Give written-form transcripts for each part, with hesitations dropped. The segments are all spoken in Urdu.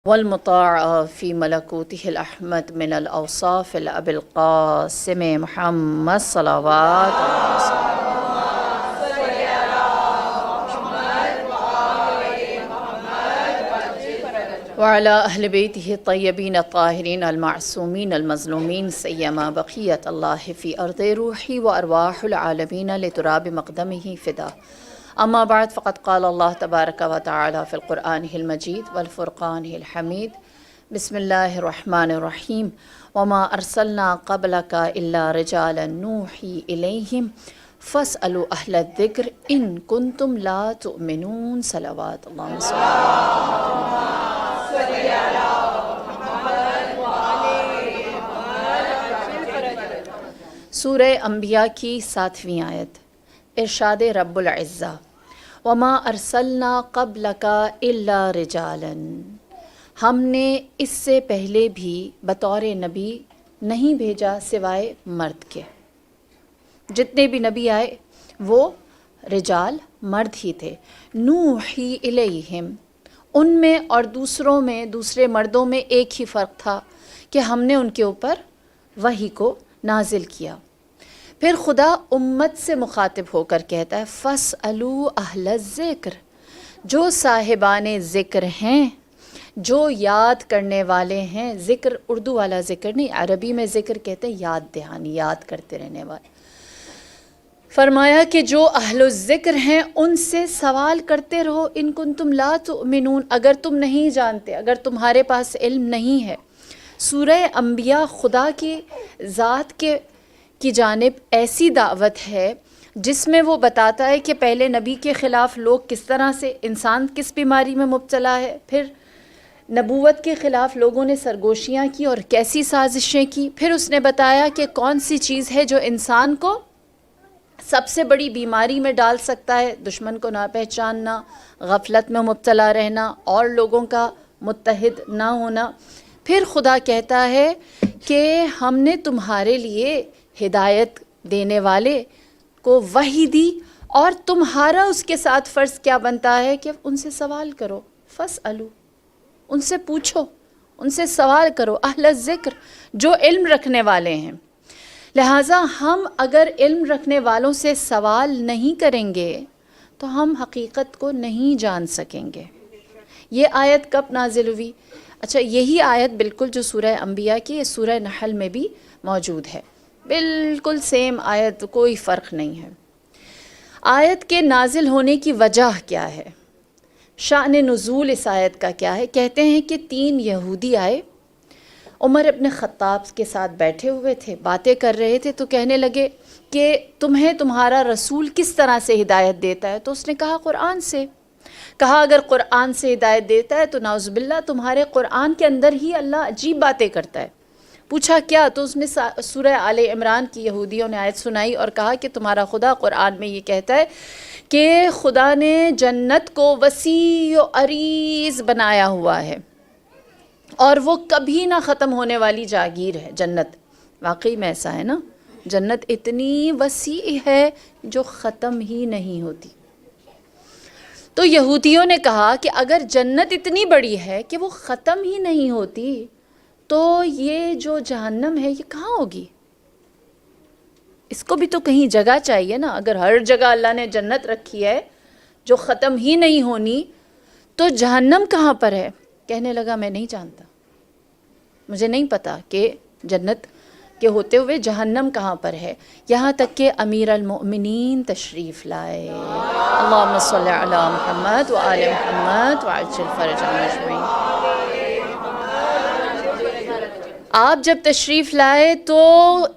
والمطاع في ملكوته الأحمد من الأوصاف الأبي القاسم محمد صلوات الله وسلم وعلى أهل بيته الطيبين الطاهرين المعصومين المظلومين سيما بقية الله في أرض روحي وأرواح العالمين لتراب مقدمه فدا. أما بعد فقد قال الله تبارك وتعالى في القرآن المجيد والفرقان الحميد بسم الله الرحمن الرحيم وما أرسلنا قبلك إلا رجالا نوحي إليهم فاسألوا أهل الذكر إن كنتم لا تؤمنون صلوات اللهم صل سورہ انبیاء کی 7ویں آیت. ارشاد رب العزہ وما ارسلنا قبلک الا رجالا، ہم نے اس سے پہلے بھی بطور نبی نہیں بھیجا سوائے مرد کے. جتنے بھی نبی آئے وہ رجال مرد ہی تھے. نوحی الیہم، ان میں اور دوسروں میں، دوسرے مردوں میں ایک ہی فرق تھا کہ ہم نے ان کے اوپر وحی کو نازل کیا. پھر خدا امت سے مخاطب ہو کر کہتا ہے فَاسْأَلُوا أَهْلَ الذِّكْرِ، جو صاحبان ذکر ہیں، جو یاد کرنے والے ہیں. ذکر اردو والا ذکر نہیں، عربی میں ذکر کہتے ہیں یاد دہانی، یاد کرتے رہنے والے. فرمایا کہ جو اہل الذکر ہیں ان سے سوال کرتے رہو ان کنتم لا تؤمنون، اگر تم نہیں جانتے، اگر تمہارے پاس علم نہیں ہے. سورہ انبیاء خدا کی ذات کی جانب ایسی دعوت ہے جس میں وہ بتاتا ہے کہ پہلے نبی کے خلاف لوگ کس طرح سے، انسان کس بیماری میں مبتلا ہے، پھر نبوت کے خلاف لوگوں نے سرگوشیاں کی اور کیسی سازشیں کی. پھر اس نے بتایا کہ کون سی چیز ہے جو انسان کو سب سے بڑی بیماری میں ڈال سکتا ہے، دشمن کو نہ پہچاننا، غفلت میں مبتلا رہنا اور لوگوں کا متحد نہ ہونا. پھر خدا کہتا ہے کہ ہم نے تمہارے لیے ہدایت دینے والے کو وحی دی، اور تمہارا اس کے ساتھ فرض کیا بنتا ہے کہ ان سے سوال کرو. فاسألو، ان سے پوچھو، ان سے سوال کرو. اہل الذکر، جو علم رکھنے والے ہیں. لہٰذا ہم اگر علم رکھنے والوں سے سوال نہیں کریں گے تو ہم حقیقت کو نہیں جان سکیں گے. یہ آیت کب نازل ہوئی؟ اچھا، یہی آیت بالکل جو سورہ انبیاء کی، سورہ نحل میں بھی موجود ہے. بالکل سیم آیت، کوئی فرق نہیں ہے. آیت کے نازل ہونے کی وجہ کیا ہے؟ شأن نزول اس آیت کا کیا ہے؟ کہتے ہیں کہ 3 یہودی آئے، عمر ابن خطاب کے ساتھ بیٹھے ہوئے تھے، باتیں کر رہے تھے، تو کہنے لگے کہ تمہیں تمہارا رسول کس طرح سے ہدایت دیتا ہے؟ تو اس نے کہا قرآن سے. کہا اگر قرآن سے ہدایت دیتا ہے تو نعوذ باللہ تمہارے قرآن کے اندر ہی اللہ عجیب باتیں کرتا ہے. پوچھا کیا؟ تو اس نے سورہ آل عمران کی یہودیوں نے آیت سنائی اور کہا کہ تمہارا خدا قرآن میں یہ کہتا ہے کہ خدا نے جنت کو وسیع و عریض بنایا ہوا ہے اور وہ کبھی نہ ختم ہونے والی جاگیر ہے. جنت واقعی میں ایسا ہے نا، جنت اتنی وسیع ہے جو ختم ہی نہیں ہوتی. تو یہودیوں نے کہا کہ اگر جنت اتنی بڑی ہے کہ وہ ختم ہی نہیں ہوتی تو یہ جو جہنم ہے یہ کہاں ہوگی؟ اس کو بھی تو کہیں جگہ چاہیے نا. اگر ہر جگہ اللہ نے جنت رکھی ہے جو ختم ہی نہیں ہونی تو جہنم کہاں پر ہے؟ کہنے لگا میں نہیں جانتا، مجھے نہیں پتا کہ جنت کے ہوتے ہوئے جہنم کہاں پر ہے. یہاں تک کہ امیر المؤمنین تشریف لائے. اللہم صلی علی محمد وآل محمد وعجل فرجهم اجمعین. آپ جب تشریف لائے تو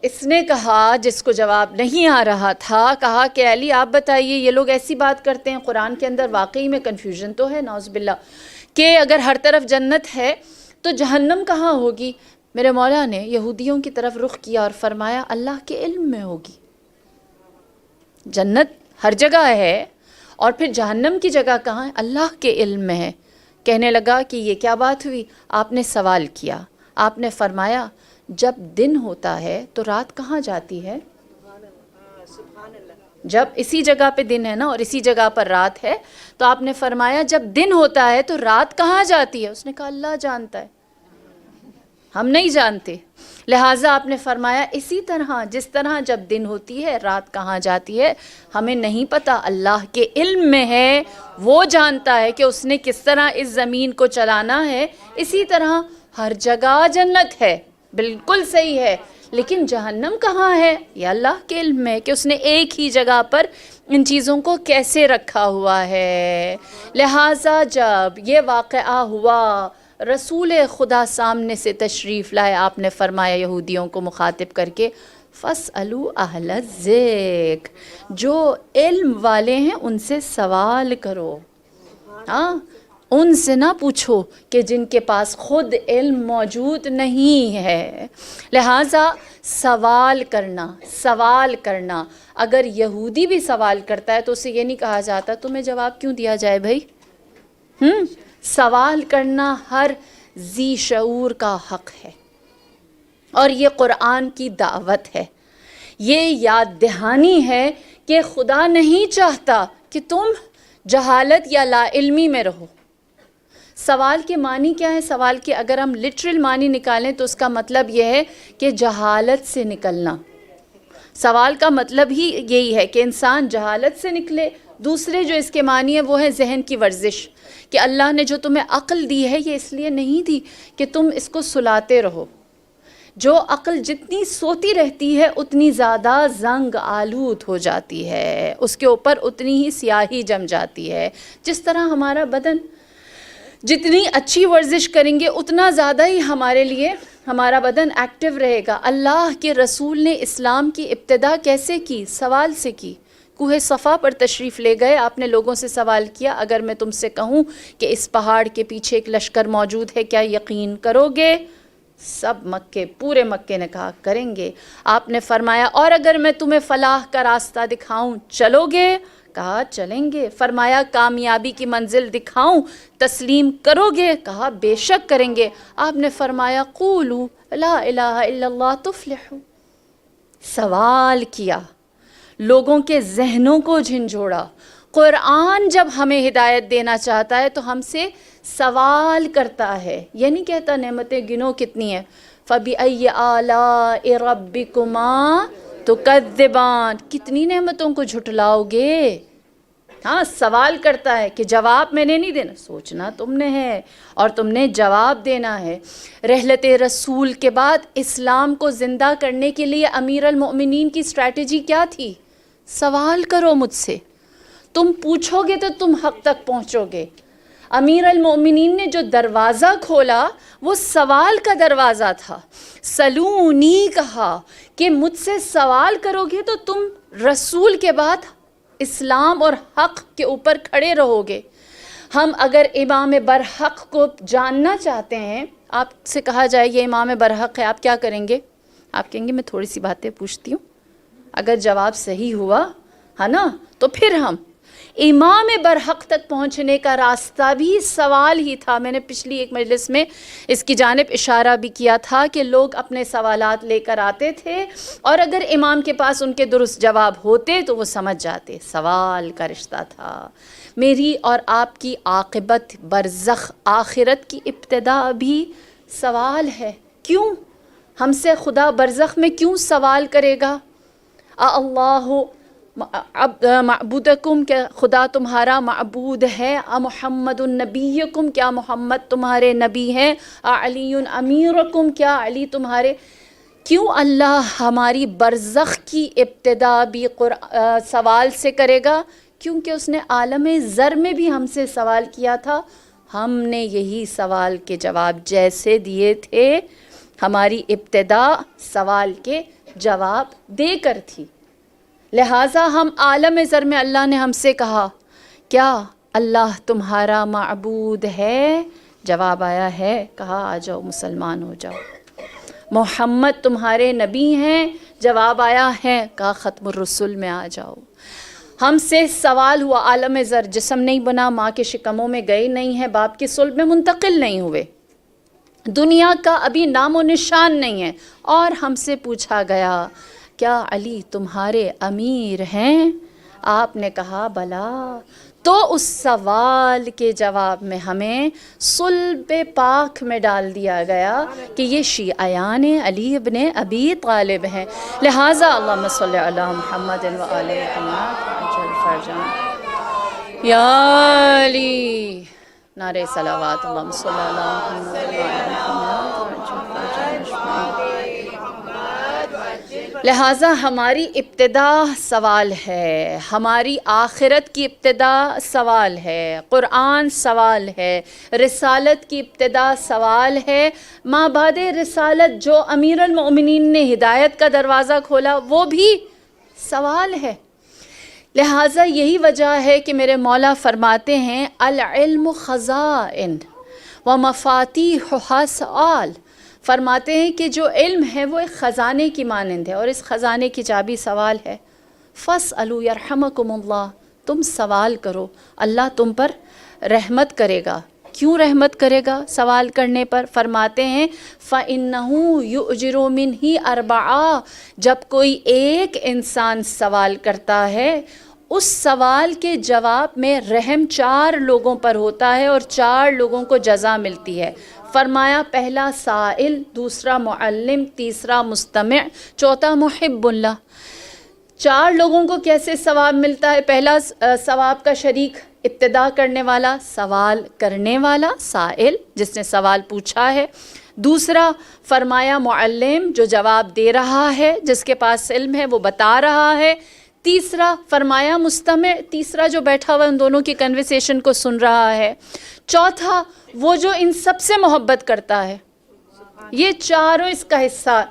اس نے کہا، جس کو جواب نہیں آ رہا تھا، کہا کہ علی آپ بتائیے، یہ لوگ ایسی بات کرتے ہیں، قرآن کے اندر واقعی میں کنفیوژن تو ہے نعوذ باللہ کہ اگر ہر طرف جنت ہے تو جہنم کہاں ہوگی؟ میرے مولا نے یہودیوں کی طرف رخ کیا اور فرمایا اللہ کے علم میں ہوگی. جنت ہر جگہ ہے اور پھر جہنم کی جگہ کہاں ہے؟ اللہ کے علم میں ہے. کہنے لگا کہ یہ کیا بات ہوئی؟ آپ نے سوال کیا، آپ نے فرمایا جب دن ہوتا ہے تو رات کہاں جاتی ہے؟ جب اسی جگہ پہ دن ہے نا اور اسی جگہ پر رات ہے، تو آپ نے فرمایا جب دن ہوتا ہے تو رات کہاں جاتی ہے؟ اس نے کہا اللہ جانتا ہے، ہم نہیں جانتے۔ لہٰذا آپ نے فرمایا اسی طرح جس طرح جب دن ہوتی ہے رات کہاں جاتی ہے ہمیں نہیں پتہ، اللہ کے علم میں ہے، وہ جانتا ہے کہ اس نے کس طرح اس زمین کو چلانا ہے۔ اسی طرح ہر جگہ جنت ہے، بالکل صحیح ہے، لیکن جہنم کہاں ہے یہ اللہ کے علم میں کہ اس نے ایک ہی جگہ پر ان چیزوں کو کیسے رکھا ہوا ہے۔ لہٰذا جب یہ واقعہ ہوا، رسول خدا سامنے سے تشریف لائے، آپ نے فرمایا یہودیوں کو مخاطب کر کے فَاسْأَلُوا أَهْلَ الذِّكْرِ، جو علم والے ہیں ان سے سوال کرو، ہاں ان سے نہ پوچھو کہ جن کے پاس خود علم موجود نہیں ہے۔ لہٰذا سوال کرنا، اگر یہودی بھی سوال کرتا ہے تو اسے یہ نہیں کہا جاتا تمہیں جواب کیوں دیا جائے بھائی، سوال کرنا ہر ذی شعور کا حق ہے، اور یہ قرآن کی دعوت ہے، یہ یاد دہانی ہے کہ خدا نہیں چاہتا کہ تم جہالت یا لا علمی میں رہو۔ سوال کے معنی کیا ہے؟ سوال کے اگر ہم لٹرل معنی نکالیں تو اس کا مطلب یہ ہے کہ جہالت سے نکلنا۔ سوال کا مطلب ہی یہی ہے کہ انسان جہالت سے نکلے۔ دوسرے جو اس کے معنی ہے وہ ہے ذہن کی ورزش، کہ اللہ نے جو تمہیں عقل دی ہے یہ اس لیے نہیں دی کہ تم اس کو سلاتے رہو۔ جو عقل جتنی سوتی رہتی ہے اتنی زیادہ زنگ آلود ہو جاتی ہے، اس کے اوپر اتنی ہی سیاہی جم جاتی ہے۔ جس طرح ہمارا بدن جتنی اچھی ورزش کریں گے اتنا زیادہ ہی ہمارے لیے ہمارا بدن ایکٹیو رہے گا۔ اللہ کے رسول نے اسلام کی ابتدا کیسے کی؟ سوال سے کی۔ کوہ صفا پر تشریف لے گئے، آپ نے لوگوں سے سوال کیا اگر میں تم سے کہوں کہ اس پہاڑ کے پیچھے ایک لشکر موجود ہے کیا یقین کرو گے؟ سب مکے، پورے مکے نے کہا کریں گے۔ آپ نے فرمایا اور اگر میں تمہیں فلاح کا راستہ دکھاؤں چلو گے؟ کہا چلیں گے۔ فرمایا کامیابی کی منزل دکھاؤں تسلیم کرو گے؟ کہا بے شک کریں گے۔ آپ نے فرمایا قولوا لا الہ الا اللہ تفلحوا۔ سوال کیا، لوگوں کے ذہنوں کو جھنجھوڑا۔ قرآن جب ہمیں ہدایت دینا چاہتا ہے تو ہم سے سوال کرتا ہے، یہ نہیں کہتا نعمتیں گنو کتنی ہیں، فَبِأَيِّ آلَاءِ رَبِّكُمَا تُكَذِّبَانِ، کتنی نعمتوں کو جھٹلاؤ گے؟ ہاں سوال کرتا ہے کہ جواب میں نے نہیں دینا، سوچنا تم نے ہے اور تم نے جواب دینا ہے۔ رحلت رسول کے بعد اسلام کو زندہ کرنے کے لیے امیر المؤمنین کی اسٹریٹجی کیا تھی؟ سوال کرو مجھ سے، تم پوچھو گے تو تم حق تک پہنچو گے۔ امیر المؤمنین نے جو دروازہ کھولا وہ سوال کا دروازہ تھا۔ سلونی کہا کہ مجھ سے سوال کرو گے تو تم رسول کے بعد اسلام اور حق کے اوپر کھڑے رہو گے۔ ہم اگر امام برحق کو جاننا چاہتے ہیں، آپ سے کہا جائے یہ امام برحق ہے، آپ کیا کریں گے؟ آپ کہیں گے میں تھوڑی سی باتیں پوچھتی ہوں، اگر جواب صحیح ہوا ہے نا تو پھر ہم امام برحق تک پہنچنے کا راستہ بھی سوال ہی تھا۔ میں نے پچھلی ایک مجلس میں اس کی جانب اشارہ بھی کیا تھا کہ لوگ اپنے سوالات لے کر آتے تھے اور اگر امام کے پاس ان کے درست جواب ہوتے تو وہ سمجھ جاتے، سوال کا رشتہ تھا۔ میری اور آپ کی عاقبت برزخ آخرت کی ابتدا بھی سوال ہے۔ کیوں؟ ہم سے خدا برزخ میں کیوں سوال کرے گا؟ اللہ معبودکم، کیا خدا تمہارا معبود ہے؟ محمد النبیکم، کیا محمد تمہارے نبی ہیں؟ علی امیرکم، کیا علی تمہارے؟ کیوں اللہ ہماری برزخ کی ابتدا بھی سوال سے کرے گا؟ کیونکہ اس نے عالم ذر میں بھی ہم سے سوال کیا تھا، ہم نے یہی سوال کے جواب جیسے دیے تھے، ہماری ابتدا سوال کے جواب دے کر تھی۔ لہٰذا ہم عالم ذر میں اللہ نے ہم سے کہا کیا اللہ تمہارا معبود ہے؟ جواب آیا ہے، کہا آ جاؤ مسلمان ہو جاؤ۔ محمد تمہارے نبی ہیں؟ جواب آیا ہے، کہا ختم الرسل میں آ جاؤ۔ ہم سے سوال ہوا، عالم ذر جسم نہیں بنا، ماں کے شکموں میں گئے نہیں ہیں، باپ کے صلب میں منتقل نہیں ہوئے، دنیا کا ابھی نام و نشان نہیں ہے، اور ہم سے پوچھا گیا کیا علی تمہارے امیر ہیں؟ آپ نے کہا بلا، تو اس سوال کے جواب میں ہمیں صلب پاک میں ڈال دیا گیا کہ یہ شیعیان علی ابن ابی طالب ہیں، لہٰذا اللہم صلی علی محمد و آل محمد عجل فرجنا یا علی، نعرہ صلوات، اللہم صلی علی محمد و آل محمد عجل فرجنا۔ لہٰذا ہماری ابتدا سوال ہے، ہماری آخرت کی ابتدا سوال ہے، قرآن سوال ہے، رسالت کی ابتدا سوال ہے، ماں بعد رسالت جو امیر المؤمنین نے ہدایت کا دروازہ کھولا وہ بھی سوال ہے۔ لہٰذا یہی وجہ ہے کہ میرے مولا فرماتے ہیں العلم خزائن ومفاتیحها سؤال، فرماتے ہیں کہ جو علم ہے وہ ایک خزانے کی مانند ہے اور اس خزانے کی چابی سوال ہے۔ فاسألوا یرحمکم اللہ، تم سوال کرو، اللہ تم پر رحمت کرے گا۔ کیوں رحمت کرے گا سوال کرنے پر؟ فرماتے ہیں فَإِنَّهُ يُؤْجِرُ مِنْهِ أَرْبَعَةً، جب کوئی ایک انسان سوال کرتا ہے اس سوال کے جواب میں رحم 4 لوگوں پر ہوتا ہے اور 4 لوگوں کو جزا ملتی ہے۔ فرمایا پہلا سائل، دوسرا معلم، تیسرا مستمع، چوتھا محب اللہ۔ 4 لوگوں کو کیسے ثواب ملتا ہے؟ پہلا ثواب کا شریک ابتدا کرنے والا، سوال کرنے والا سائل جس نے سوال پوچھا ہے۔ دوسرا فرمایا معلم جو جواب دے رہا ہے، جس کے پاس علم ہے وہ بتا رہا ہے۔ تیسرا فرمایا مستمع، تیسرا جو بیٹھا ہوا ان دونوں کی کنورسیشن کو سن رہا ہے۔ چوتھا وہ جو ان سب سے محبت کرتا ہے۔ یہ چاروں اس کا حصہ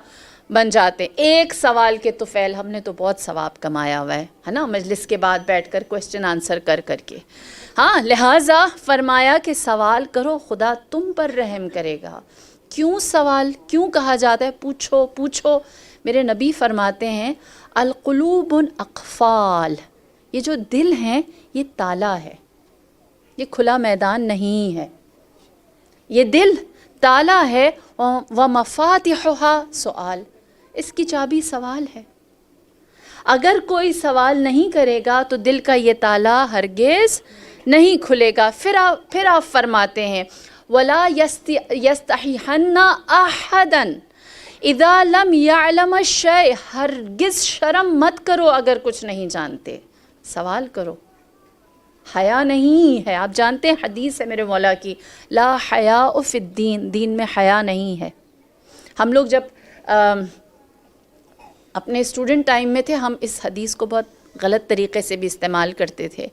بن جاتے ہیں۔ ایک سوال کے طفیل ہم نے تو بہت ثواب کمایا ہوا ہے نا، مجلس کے بعد بیٹھ کر کوسچن آنسر کر کے۔ ہاں، لہٰذا فرمایا کہ سوال کرو، خدا تم پر رحم کرے گا۔ کیوں سوال کیوں کہا جاتا ہے؟ پوچھو پوچھو۔ میرے نبی فرماتے ہیں القلوب اقفال، یہ جو دل ہیں یہ تالا ہے، یہ کھلا میدان نہیں ہے، یہ دل تالا ہے۔ وَمَفَاتِحُهَا سؤال، اس کی چابی سوال ہے۔ اگر کوئی سوال نہیں کرے گا تو دل کا یہ تالا ہرگز نہیں کھلے گا۔ پھر آپ فرماتے ہیں وَلَا يَسْتَحِيَنَّ أَحَدًا اذا لم يعلم الشيء، ہرگز شرم مت کرو اگر کچھ نہیں جانتے، سوال کرو۔ حیا نہیں ہے، آپ جانتے ہیں حدیث ہے میرے مولا کی، لا حیاء فی الدین، دین میں حیا نہیں ہے۔ ہم لوگ جب اپنے اسٹوڈنٹ ٹائم میں تھے ہم اس حدیث کو بہت غلط طریقے سے بھی استعمال کرتے تھے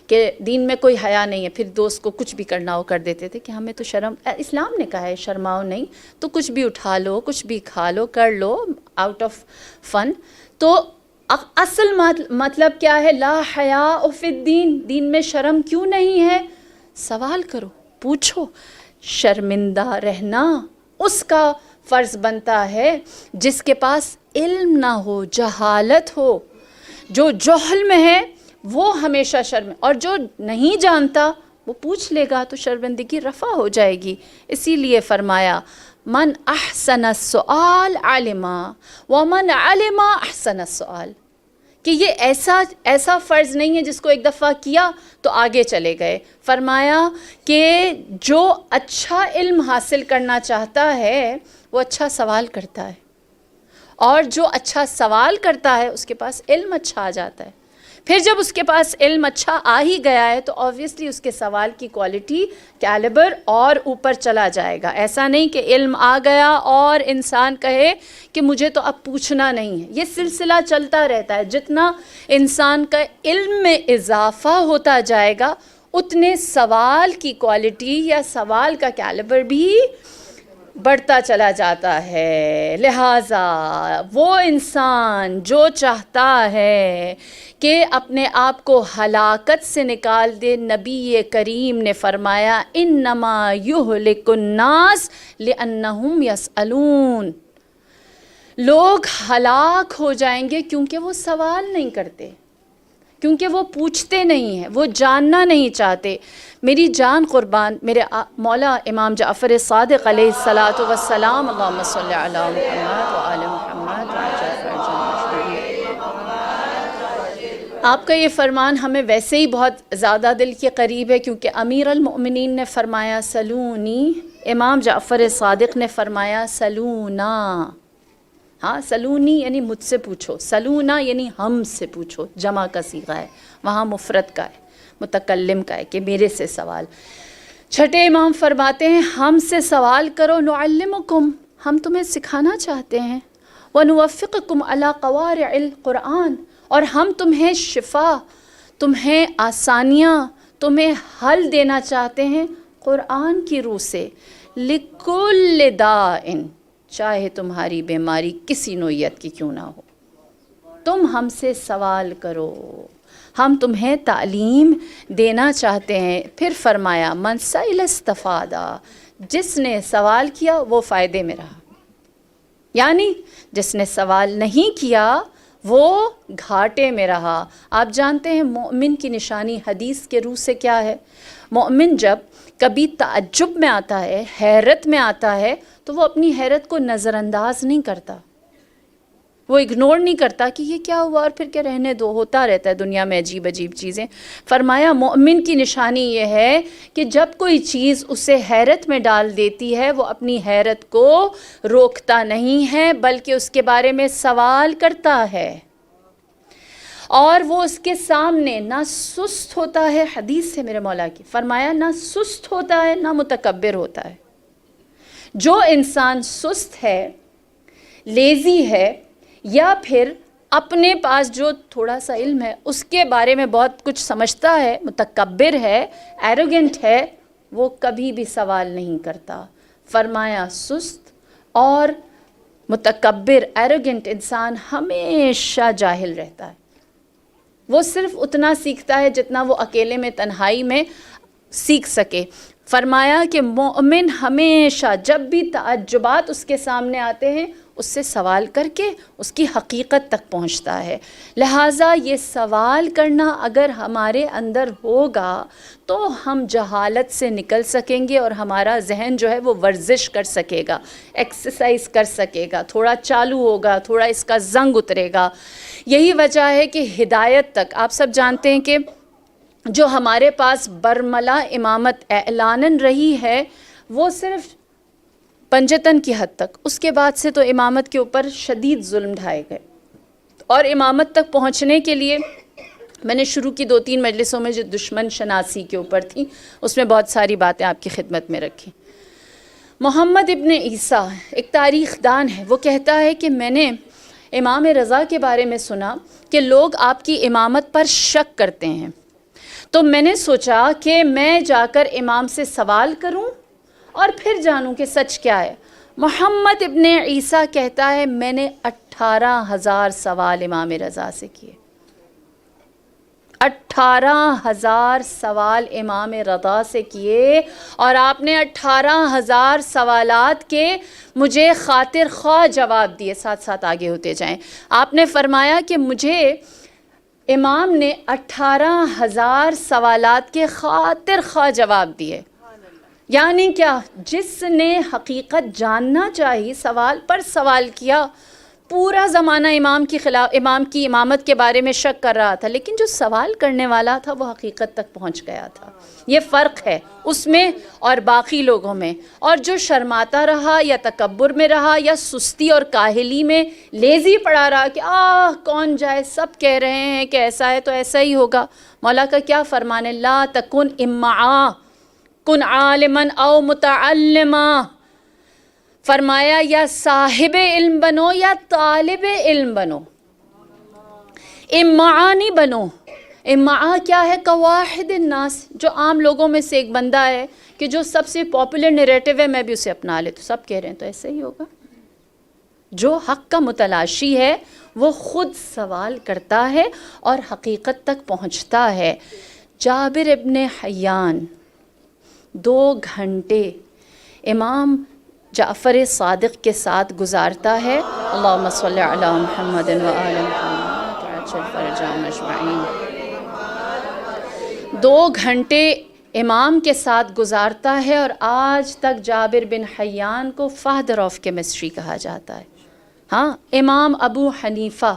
کہ دین میں کوئی حیا نہیں ہے، پھر دوست کو کچھ بھی کرنا ہو کر دیتے تھے کہ ہمیں تو شرم، اسلام نے کہا ہے شرماؤ نہیں، تو کچھ بھی اٹھا لو، کچھ بھی کھا لو، کر لو آؤٹ آف فن۔ تو اصل مطلب کیا ہے؟ لا حیاء فی الدین، دین میں شرم کیوں نہیں ہے؟ سوال کرو، پوچھو۔ شرمندہ رہنا اس کا فرض بنتا ہے جس کے پاس علم نہ ہو، جہالت ہو۔ جو جہل میں ہے وہ ہمیشہ شرم، اور جو نہیں جانتا وہ پوچھ لے گا تو شرمندگی رفع ہو جائے گی۔ اسی لیے فرمایا من احسن السؤال علما ومن علم احسن السؤال، کہ یہ ایسا فرض نہیں ہے جس کو ایک دفعہ کیا تو آگے چلے گئے۔ فرمایا کہ جو اچھا علم حاصل کرنا چاہتا ہے وہ اچھا سوال کرتا ہے، اور جو اچھا سوال کرتا ہے اس کے پاس علم اچھا آ جاتا ہے۔ پھر جب اس کے پاس علم اچھا آ ہی گیا ہے تو آبویسلی اس کے سوال کی کوالٹی، کیلیبر اور اوپر چلا جائے گا۔ ایسا نہیں کہ علم آ گیا اور انسان کہے کہ مجھے تو اب پوچھنا نہیں ہے۔ یہ سلسلہ چلتا رہتا ہے، جتنا انسان کا علم میں اضافہ ہوتا جائے گا اتنے سوال کی کوالٹی یا سوال کا کیلیبر بھی بڑھتا چلا جاتا ہے۔ لہٰذا وہ انسان جو چاہتا ہے کہ اپنے آپ کو ہلاکت سے نکال دے، نبی کریم نے فرمایا انما یہلک الناس لانہم یسألون، لوگ ہلاک ہو جائیں گے کیونکہ وہ سوال نہیں کرتے، کیونکہ وہ پوچھتے نہیں ہیں، وہ جاننا نہیں چاہتے۔ میری جان قربان میرے مولا امام جعفر صادق علیہ الصلاۃ والسلام، اللہم صلی علی محمد وآل محمد آپ کا یہ فرمان ہمیں ویسے ہی بہت زیادہ دل کے قریب ہے، کیونکہ امیر المؤمنین نے فرمایا سلونی، امام جعفر صادق نے فرمایا سلونا. ہاں، سلونی یعنی مجھ سے پوچھو، سلونا یعنی ہم سے پوچھو، جمع کا صیغہ ہے، وہاں مفرد کا ہے، متکلم کا ہے کہ میرے سے سوال. چھٹے امام فرماتے ہیں ہم سے سوال کرو، نعلمکم، ہم تمہیں سکھانا چاہتے ہیں، ونوفقکم علی قوارع القرآن، اور ہم تمہیں شفا، تمہیں آسانیاں، تمہیں حل دینا چاہتے ہیں قرآن کی روح سے. لکل داء، چاہے تمہاری بیماری کسی نوعیت کی کیوں نہ ہو، تم ہم سے سوال کرو، ہم تمہیں تعلیم دینا چاہتے ہیں. پھر فرمایا من سئل استفادا، جس نے سوال کیا وہ فائدے میں رہا، یعنی جس نے سوال نہیں کیا وہ گھاٹے میں رہا. آپ جانتے ہیں مومن کی نشانی حدیث کے روح سے کیا ہے؟ مومن جب کبھی تعجب میں آتا ہے، حیرت میں آتا ہے، تو وہ اپنی حیرت کو نظر انداز نہیں کرتا، وہ اگنور نہیں کرتا کہ یہ کیا ہوا اور پھر کیا، رہنے دو، ہوتا رہتا ہے دنیا میں عجیب عجیب چیزیں. فرمایا مومن کی نشانی یہ ہے کہ جب کوئی چیز اسے حیرت میں ڈال دیتی ہے وہ اپنی حیرت کو روکتا نہیں ہے بلکہ اس کے بارے میں سوال کرتا ہے، اور وہ اس کے سامنے نہ سست ہوتا ہے. حدیث ہے میرے مولا کی، فرمایا نہ سست ہوتا ہے نہ متکبر ہوتا ہے. جو انسان سست ہے، لیزی ہے، یا پھر اپنے پاس جو تھوڑا سا علم ہے اس کے بارے میں بہت کچھ سمجھتا ہے، متکبر ہے، ایروگنٹ ہے، وہ کبھی بھی سوال نہیں کرتا. فرمایا سست اور متکبر ایروگنٹ انسان ہمیشہ جاہل رہتا ہے، وہ صرف اتنا سیکھتا ہے جتنا وہ اکیلے میں تنہائی میں سیکھ سکے. فرمایا کہ مومن ہمیشہ جب بھی تعجبات اس کے سامنے آتے ہیں اس سے سوال کر کے اس کی حقیقت تک پہنچتا ہے. لہٰذا یہ سوال کرنا اگر ہمارے اندر ہوگا تو ہم جہالت سے نکل سکیں گے اور ہمارا ذہن جو ہے وہ ورزش کر سکے گا، ایکسرسائز کر سکے گا، تھوڑا چالو ہوگا، تھوڑا اس کا زنگ اترے گا. یہی وجہ ہے کہ ہدایت تک آپ سب جانتے ہیں کہ جو ہمارے پاس برملا امامت اعلاناً رہی ہے وہ صرف پنجتن کی حد تک، اس کے بعد سے تو امامت کے اوپر شدید ظلم ڈھائے گئے. اور امامت تک پہنچنے کے لیے میں نے شروع کی 2-3 مجلسوں میں جو دشمن شناسی کے اوپر تھی اس میں بہت ساری باتیں آپ کی خدمت میں رکھی. محمد ابن عیسیٰ ایک تاریخ دان ہے، وہ کہتا ہے کہ میں نے امام رضا کے بارے میں سنا کہ لوگ آپ کی امامت پر شک کرتے ہیں، تو میں نے سوچا کہ میں جا کر امام سے سوال کروں اور پھر جانوں کہ سچ کیا ہے. محمد ابن عیسیٰ کہتا ہے میں نے 18,000 سوال امام رضا سے کیے، 18,000 سوال امام رضا سے کیے، اور آپ نے 18,000 سوالات کے مجھے خاطر خواہ جواب دیے. ساتھ ساتھ آگے ہوتے جائیں. آپ نے فرمایا کہ مجھے امام نے 18,000 سوالات کے خاطر خواہ جواب دیے. یعنی کیا؟ جس نے حقیقت جاننا چاہی سوال پر سوال کیا. پورا زمانہ امام کی امامت کے بارے میں شک کر رہا تھا، لیکن جو سوال کرنے والا تھا وہ حقیقت تک پہنچ گیا تھا. یہ فرق ہے اس میں اور باقی لوگوں میں. اور جو شرماتا رہا یا تکبر میں رہا یا سستی اور کاہلی میں لیزی پڑا رہا کہ کون جائے، سب کہہ رہے ہیں کہ ایسا ہے تو ایسا ہی ہوگا. مولا کا کیا فرمان ہے؟ لا تکن امعا، کن عالمن او متعلما. فرمایا یا صاحب علم بنو یا طالب علم بنو، امعا نہیں بنو. امعا کیا ہے؟ قواحد الناس، جو عام لوگوں میں سے ایک بندہ ہے کہ جو سب سے پاپولر نیریٹو ہے میں بھی اسے اپنا لے، تو سب کہہ رہے ہیں تو ایسے ہی ہوگا. جو حق کا متلاشی ہے وہ خود سوال کرتا ہے اور حقیقت تک پہنچتا ہے. جابر ابن حیان 2 گھنٹے امام جعفر صادق کے ساتھ گزارتا ہے. اللہم صلی علی محمد و آل محمد وعجل فرجہم اجمعین. 2 گھنٹے امام کے ساتھ گزارتا ہے اور آج تک جابر بن حیان کو فادر آف کیمسٹری کہا جاتا ہے. ہاں، امام ابو حنیفہ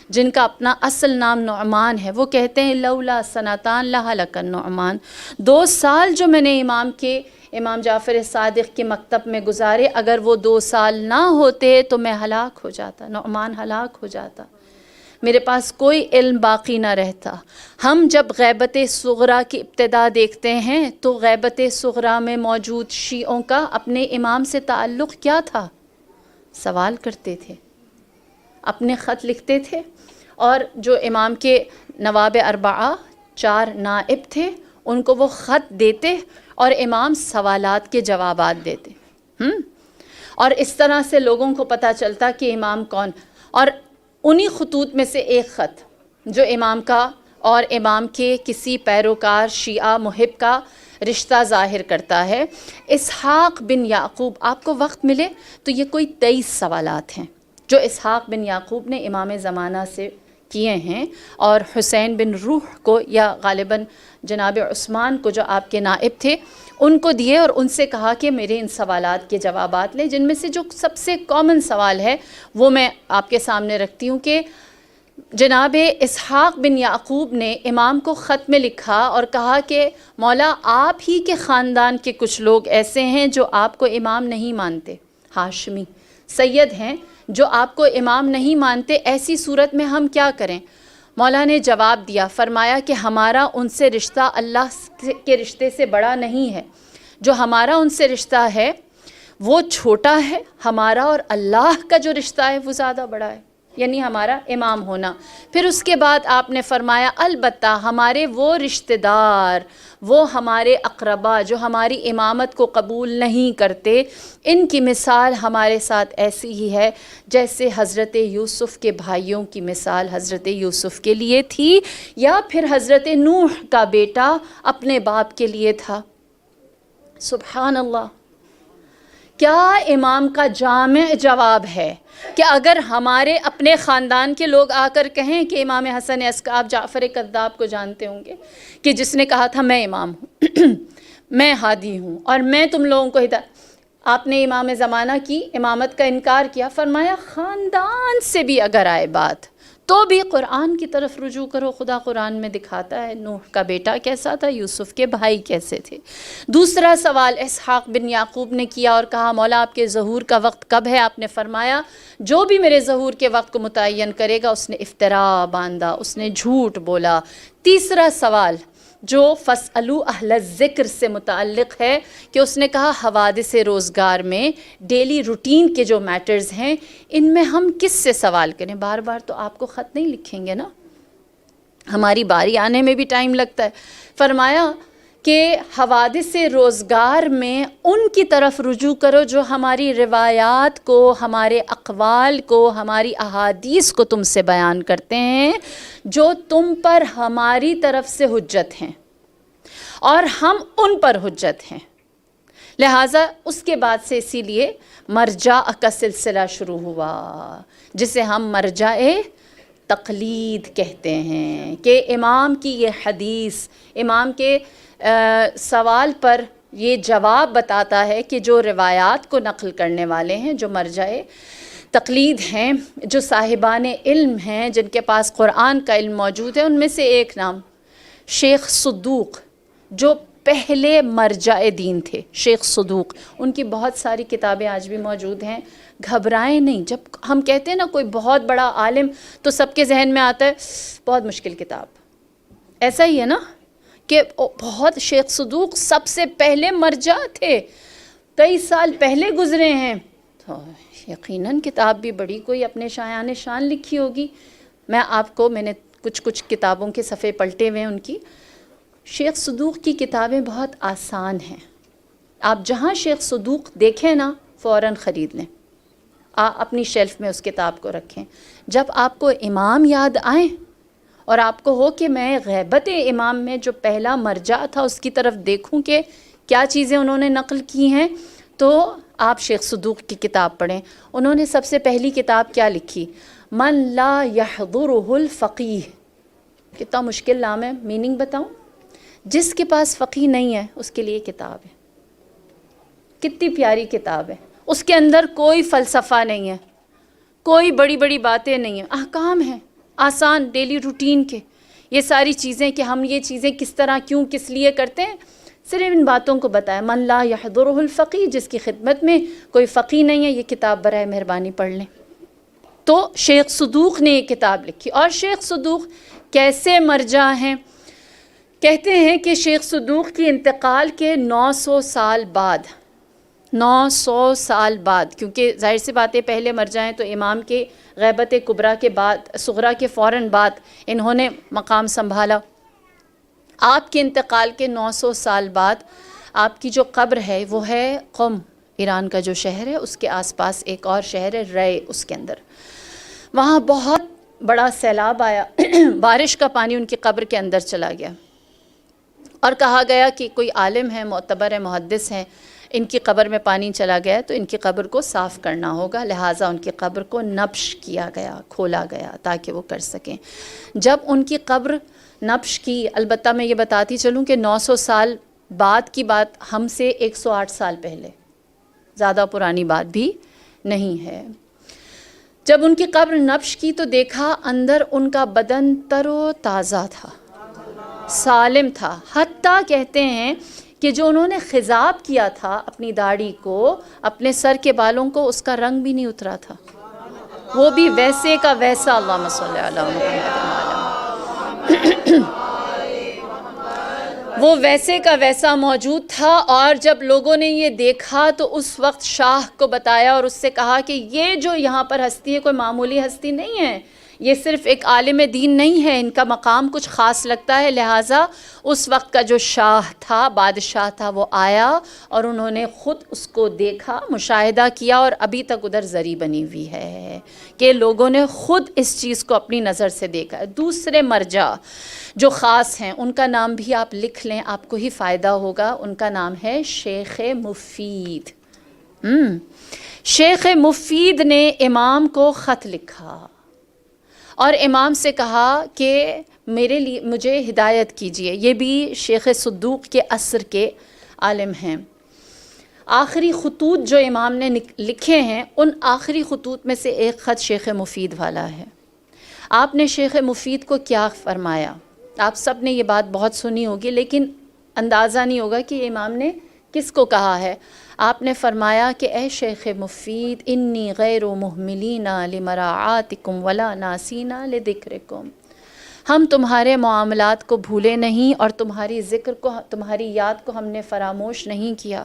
جن کا اپنا اصل نام نعمان ہے، وہ کہتے ہیں لولا سنتان لہلک النعمان، 2 سال جو میں نے امام جعفر صادق کے مکتب میں گزارے، اگر وہ 2 سال نہ ہوتے تو میں ہلاک ہو جاتا، نعمان ہلاک ہو جاتا، میرے پاس کوئی علم باقی نہ رہتا۔ ہم جب غیبت صغریٰ کی ابتدا دیکھتے ہیں تو غیبت صغریٰ میں موجود شیعوں کا اپنے امام سے تعلق کیا تھا؟ سوال کرتے تھے، اپنے خط لکھتے تھے، اور جو امام کے نواب 4 نائب تھے ان کو وہ خط دیتے اور امام سوالات کے جوابات دیتے، اور اس طرح سے لوگوں کو پتہ چلتا کہ امام کون۔ اور انہی خطوط میں سے ایک خط جو امام کا اور امام کے کسی پیروکار شیعہ محب کا رشتہ ظاہر کرتا ہے، اسحاق بن یعقوب، آپ کو وقت ملے تو یہ کوئی 23 سوالات ہیں جو اسحاق بن یعقوب نے امام زمانہ سے کیے ہیں، اور حسین بن روح کو، یا غالباً جناب عثمان کو جو آپ کے نائب تھے، ان کو دیے اور ان سے کہا کہ میرے ان سوالات کے جوابات لیں، جن میں سے جو سب سے کامن سوال ہے وہ میں آپ کے سامنے رکھتی ہوں کہ جناب اسحاق بن یعقوب نے امام کو خط میں لکھا اور کہا کہ مولا آپ ہی کے خاندان کے کچھ لوگ ایسے ہیں جو آپ کو امام نہیں مانتے، ہاشمی سید ہیں جو آپ کو امام نہیں مانتے، ایسی صورت میں ہم کیا کریں؟ مولا نے جواب دیا، فرمایا کہ ہمارا ان سے رشتہ اللہ کے رشتے سے بڑا نہیں ہے، جو ہمارا ان سے رشتہ ہے وہ چھوٹا ہے، ہمارا اور اللہ کا جو رشتہ ہے وہ زیادہ بڑا ہے، یعنی ہمارا امام ہونا۔ پھر اس کے بعد آپ نے فرمایا البتہ ہمارے وہ رشتہ دار، وہ ہمارے اقربا جو ہماری امامت کو قبول نہیں کرتے، ان کی مثال ہمارے ساتھ ایسی ہی ہے جیسے حضرت یوسف کے بھائیوں کی مثال حضرت یوسف کے لیے تھی، یا پھر حضرت نوح کا بیٹا اپنے باپ کے لیے تھا۔ سبحان اللہ، کیا امام کا جامع جواب ہے کہ اگر ہمارے اپنے خاندان کے لوگ آ کر کہیں کہ امام حسن عسکری، آپ جعفر کذاب کو جانتے ہوں گے کہ جس نے کہا تھا میں امام ہوں میں ہادی ہوں اور میں تم لوگوں کو ہدایت، آپ نے امام زمانہ کی امامت کا انکار کیا، فرمایا خاندان سے بھی اگر آئے بات تو بھی قرآن کی طرف رجوع کرو، خدا قرآن میں دکھاتا ہے نوح کا بیٹا کیسا تھا، یوسف کے بھائی کیسے تھے۔ دوسرا سوال اسحاق بن یعقوب نے کیا اور کہا مولا آپ کے ظہور کا وقت کب ہے؟ آپ نے فرمایا جو بھی میرے ظہور کے وقت کو متعین کرے گا اس نے افتراء باندھا، اس نے جھوٹ بولا۔ تیسرا سوال جو فاسألوا اہل الذکر سے متعلق ہے کہ اس نے کہا حوادث روزگار میں ڈیلی روٹین کے جو میٹرز ہیں ان میں ہم کس سے سوال کریں؟ بار بار تو آپ کو خط نہیں لکھیں گے نا، ہماری باری آنے میں بھی ٹائم لگتا ہے۔ فرمایا کہ حوادث روزگار میں ان کی طرف رجوع کرو جو ہماری روایات کو، ہمارے اقوال کو، ہماری احادیث کو تم سے بیان کرتے ہیں، جو تم پر ہماری طرف سے حجت ہیں اور ہم ان پر حجت ہیں۔ لہٰذا اس کے بعد سے اسی لیے مرجع کا سلسلہ شروع ہوا جسے ہم مرجع تقلید کہتے ہیں، کہ امام کی یہ حدیث، امام کے سوال پر یہ جواب بتاتا ہے کہ جو روایات کو نقل کرنے والے ہیں، جو مرجع تقلید ہیں، جو صاحبان علم ہیں، جن کے پاس قرآن کا علم موجود ہے، ان میں سے ایک نام شیخ صدوق، جو پہلے مرجع دین تھے۔ شیخ صدوق، ان کی بہت ساری کتابیں آج بھی موجود ہیں۔ گھبرائیں نہیں، جب ہم کہتے ہیں نا کوئی بہت بڑا عالم تو سب کے ذہن میں آتا ہے بہت مشکل کتاب، ایسا ہی ہے نا کہ بہت شیخ صدوق سب سے پہلے مرجع تھے، کئی سال پہلے گزرے ہیں، تو یقیناً کتاب بھی بڑی کوئی اپنے شایان شان لکھی ہوگی۔ میں نے کچھ کتابوں کے صفحے پلٹے ہوئے ہیں ان کی۔ شیخ صدوق کی کتابیں بہت آسان ہیں، آپ جہاں شیخ صدوق دیکھیں نا فوراً خرید لیں، اپنی شیلف میں اس کتاب کو رکھیں۔ جب آپ کو امام یاد آئیں اور آپ کو ہو کہ میں غیبت امام میں جو پہلا مرجع تھا اس کی طرف دیکھوں کہ کیا چیزیں انہوں نے نقل کی ہیں، تو آپ شیخ صدوق کی کتاب پڑھیں۔ انہوں نے سب سے پہلی کتاب کیا لکھی؟ من لا يحضره الفقیہ۔ کتنا مشکل نام ہے، میننگ بتاؤں؟ جس کے پاس فقیہ نہیں ہے اس کے لیے کتاب ہے۔ کتنی پیاری کتاب ہے، اس کے اندر کوئی فلسفہ نہیں ہے، کوئی بڑی بڑی باتیں نہیں ہیں، احکام ہیں، آسان ڈیلی روٹین کے، یہ ساری چیزیں کہ ہم یہ چیزیں کس طرح کیوں کس لیے کرتے ہیں، صرف ان باتوں کو بتایا۔ من لا یحضرہ الفقیہ، جس کی خدمت میں کوئی فقیہ نہیں ہے، یہ کتاب برائے مہربانی پڑھ لیں۔ تو شیخ صدوق نے یہ کتاب لکھی، اور شیخ صدوق کیسے مرجع ہیں؟ کہتے ہیں کہ شیخ صدوق کی انتقال کے 900 سال بعد، 900 سال بعد، کیونکہ ظاہر سی بات ہے پہلے مرجع ہیں تو امام کے غیبت کبریٰ کے بعد، صغریٰ کے فوراً بعد انہوں نے مقام سنبھالا۔ آپ کے انتقال کے 900 سال بعد آپ کی جو قبر ہے وہ ہے قم، ایران کا جو شہر ہے اس کے آس پاس ایک اور شہر ہے رے، اس کے اندر وہاں بہت بڑا سیلاب آیا، بارش کا پانی ان کی قبر کے اندر چلا گیا، اور کہا گیا کہ کوئی عالم ہے، معتبر ہے، محدث ہیں، ان کی قبر میں پانی چلا گیا تو ان کی قبر کو صاف کرنا ہوگا، لہٰذا ان کی قبر کو نبش کیا گیا، کھولا گیا تاکہ وہ کر سکیں۔ جب ان کی قبر نبش کی، البتہ میں یہ بتاتی چلوں کہ 900 سال بعد کی بات ہم سے 108 سال پہلے، زیادہ پرانی بات بھی نہیں ہے۔ جب ان کی قبر نبش کی تو دیکھا اندر ان کا بدن تر و تازہ تھا، سالم تھا، حتیٰ کہتے ہیں کہ جو انہوں نے خضاب کیا تھا اپنی داڑھی کو، اپنے سر کے بالوں کو، اس کا رنگ بھی نہیں اترا تھا، وہ بھی ویسے کا ویسا، اللہم صلی علی محمد، وہ ویسے کا ویسا موجود تھا۔ اور جب لوگوں نے یہ دیکھا تو اس وقت شاہ کو بتایا اور اس سے کہا کہ یہ جو یہاں پر ہستی ہے کوئی معمولی ہستی نہیں ہے، یہ صرف ایک عالم دین نہیں ہے، ان کا مقام کچھ خاص لگتا ہے۔ لہٰذا اس وقت کا جو شاہ تھا، بادشاہ تھا، وہ آیا اور انہوں نے خود اس کو دیکھا، مشاہدہ کیا، اور ابھی تک ادھر زری بنی ہوئی ہے کہ لوگوں نے خود اس چیز کو اپنی نظر سے دیکھا۔ دوسرے مرجع جو خاص ہیں ان کا نام بھی آپ لکھ لیں، آپ کو ہی فائدہ ہوگا، ان کا نام ہے شیخ مفید۔ شیخ مفید نے امام کو خط لکھا اور امام سے کہا کہ میرے لیے مجھے ہدایت کیجیے۔ یہ بھی شیخ صدوق کے عصر کے عالم ہیں۔ آخری خطوط جو امام نے لکھے ہیں، ان آخری خطوط میں سے ایک خط شیخ مفید والا ہے۔ آپ نے شیخ مفید کو کیا فرمایا؟ آپ سب نے یہ بات بہت سنی ہوگی، لیکن اندازہ نہیں ہوگا کہ امام نے کس کو کہا ہے۔ آپ نے فرمایا کہ اے شیخ مفید، انی غیر مہملین لمراعاتکم ولا ناسین لذکرکم، ہم تمہارے معاملات کو بھولے نہیں اور تمہاری ذکر کو، تمہاری یاد کو ہم نے فراموش نہیں کیا۔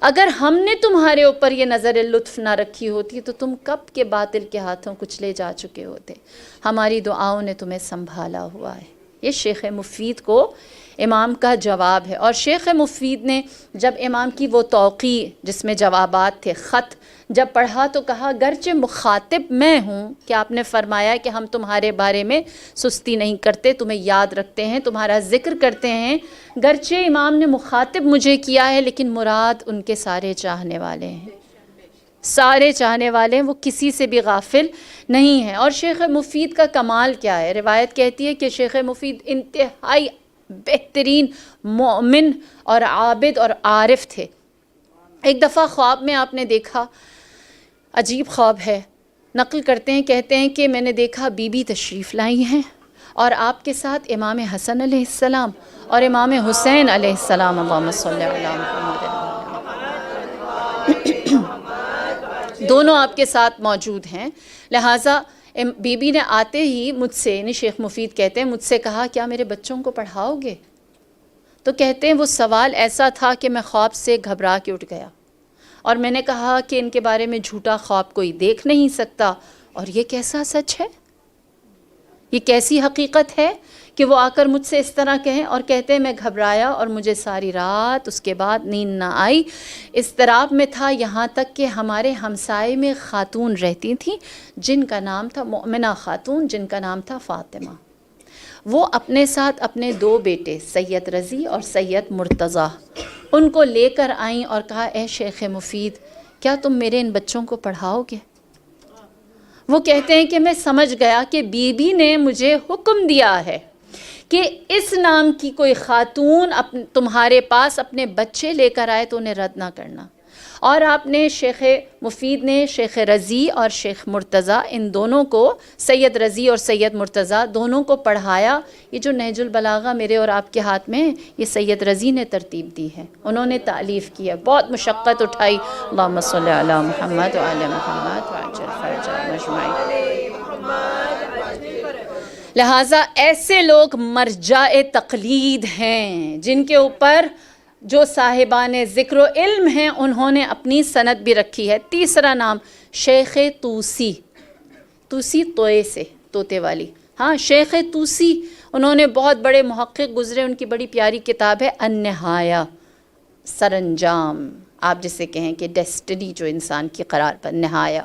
اگر ہم نے تمہارے اوپر یہ نظر لطف نہ رکھی ہوتی تو تم کب کے باطل کے ہاتھوں کچلے جا چکے ہوتے۔ ہماری دعاؤں نے تمہیں سنبھالا ہوا ہے۔ یہ شیخ مفید کو امام کا جواب ہے۔ اور شیخ مفید نے جب امام کی وہ توقیع جس میں جوابات تھے، خط جب پڑھا تو کہا گرچہ مخاطب میں ہوں، کہ آپ نے فرمایا کہ ہم تمہارے بارے میں سستی نہیں کرتے، تمہیں یاد رکھتے ہیں، تمہارا ذکر کرتے ہیں، گرچہ امام نے مخاطب مجھے کیا ہے، لیکن مراد ان کے سارے چاہنے والے ہیں، سارے چاہنے والے ہیں، وہ کسی سے بھی غافل نہیں ہیں۔ اور شیخ مفید کا کمال کیا ہے؟ روایت کہتی ہے کہ شیخ مفید انتہائی بہترین مومن اور عابد اور عارف تھے۔ ایک دفعہ خواب میں آپ نے دیکھا، عجیب خواب ہے، نقل کرتے ہیں، کہتے ہیں کہ میں نے دیکھا بی بی تشریف لائی ہیں اور آپ کے ساتھ امام حسن علیہ السلام اور امام حسین علیہ السلام، اللہم صلی علی محمد، دونوں آپ کے ساتھ موجود ہیں۔ لہٰذا بی بی نے آتے ہی مجھ سے، یعنی شیخ مفید کہتے ہیں، مجھ سے کہا کیا میرے بچوں کو پڑھاؤ گے؟ تو کہتے ہیں وہ سوال ایسا تھا کہ میں خواب سے گھبرا کے اٹھ گیا، اور میں نے کہا کہ ان کے بارے میں جھوٹا خواب کوئی دیکھ نہیں سکتا، اور یہ کیسا سچ ہے، یہ کیسی حقیقت ہے کہ وہ آ کر مجھ سے اس طرح کہیں؟ اور کہتے ہیں میں گھبرایا اور مجھے ساری رات اس کے بعد نیند نہ آئی، اضطراب میں تھا، یہاں تک کہ ہمارے ہمسائے میں خاتون رہتی تھیں جن کا نام تھا مؤمنہ خاتون، جن کا نام تھا فاطمہ۔ وہ اپنے ساتھ اپنے 2 بیٹے سید رضی اور سید مرتضیٰ ان کو لے کر آئیں اور کہا اے شیخ مفید، کیا تم میرے ان بچوں کو پڑھاؤ گے؟ وہ کہتے ہیں کہ میں سمجھ گیا کہ بی بی نے مجھے حکم دیا ہے کہ اس نام کی کوئی خاتون تمہارے پاس اپنے بچے لے کر آئے تو انہیں رد نہ کرنا، اور آپ نے شیخ مفید نے شیخ رضی اور شیخ مرتضیٰ ان دونوں کو، سید رضی اور سید مرتضیٰ دونوں کو پڑھایا۔ یہ جو نہج البلاغہ میرے اور آپ کے ہاتھ میں ہے، یہ سید رضی نے ترتیب دی ہے، انہوں نے تالیف کیا، بہت مشقت اٹھائی۔ اللہم صلی علی محمد وعلی محمد وعجل فرجہ مجمعین۔ لہٰذا ایسے لوگ مرجع تقلید ہیں جن کے اوپر جو صاحبان ذکر و علم ہیں انہوں نے اپنی سند بھی رکھی ہے۔ تیسرا نام شیخ طوسی، طوسی طوئے سے، طوطے والی، ہاں شیخ طوسی، انہوں نے بہت بڑے محقق گزرے، ان کی بڑی پیاری کتاب ہے النہایہ، سر انجام، آپ جسے کہیں کہ ڈیسٹنی جو انسان کی قرار پر، نہایہ،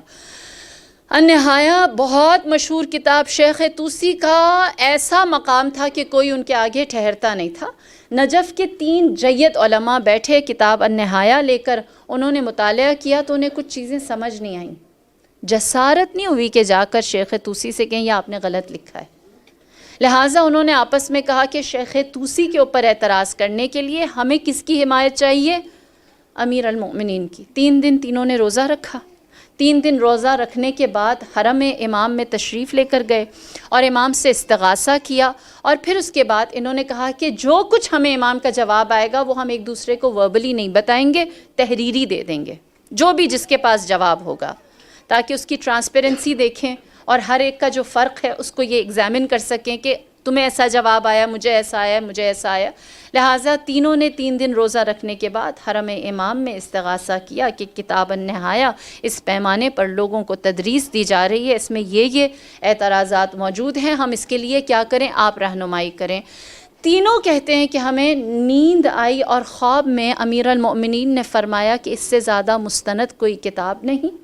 النہایہ بہت مشہور کتاب۔ شیخ طوسی کا ایسا مقام تھا کہ کوئی ان کے آگے ٹھہرتا نہیں تھا۔ نجف کے 3 جید علماء بیٹھے کتاب النہایہ لے کر، انہوں نے مطالعہ کیا تو انہیں کچھ چیزیں سمجھ نہیں آئیں، جسارت نہیں ہوئی کہ جا کر شیخ طوسی سے کہیں یہ آپ نے غلط لکھا ہے۔ لہٰذا انہوں نے آپس میں کہا کہ شیخ طوسی کے اوپر اعتراض کرنے کے لیے ہمیں کس کی حمایت چاہیے؟ امیر المؤمنین کی۔ 3 دن تینوں نے روزہ رکھا۔ 3 دن روزہ رکھنے کے بعد حرم امام میں تشریف لے کر گئے اور امام سے استغاثہ کیا، اور پھر اس کے بعد انہوں نے کہا کہ جو کچھ ہمیں امام کا جواب آئے گا وہ ہم ایک دوسرے کو وربلی نہیں بتائیں گے، تحریری دے دیں گے، جو بھی جس کے پاس جواب ہوگا، تاکہ اس کی ٹرانسپیرنسی دیکھیں اور ہر ایک کا جو فرق ہے اس کو یہ ایگزامن کر سکیں کہ تمہیں ایسا جواب آیا، مجھے ایسا آیا، مجھے ایسا آیا۔ لہٰذا تینوں نے 3 دن روزہ رکھنے کے بعد حرم امام میں استغاثہ کیا کہ کتاب النہایہ اس پیمانے پر لوگوں کو تدریس دی جا رہی ہے، اس میں یہ اعتراضات موجود ہیں، ہم اس کے لیے کیا کریں، آپ رہنمائی کریں۔ تینوں کہتے ہیں کہ ہمیں نیند آئی اور خواب میں امیر المؤمنین نے فرمایا کہ اس سے زیادہ مستند کوئی کتاب نہیں،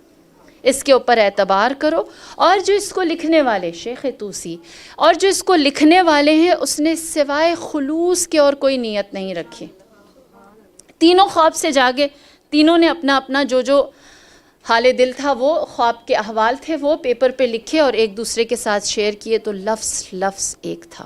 اس کے اوپر اعتبار کرو۔ اور جو اس کو لکھنے والے شیخ طوسی، اور جو اس کو لکھنے والے ہیں، اس نے سوائے خلوص کے اور کوئی نیت نہیں رکھی۔ تینوں خواب سے جاگے، تینوں نے اپنا اپنا جو حال دل تھا، وہ خواب کے احوال تھے، وہ پیپر پہ لکھے اور ایک دوسرے کے ساتھ شیئر کیے، تو لفظ ایک تھا۔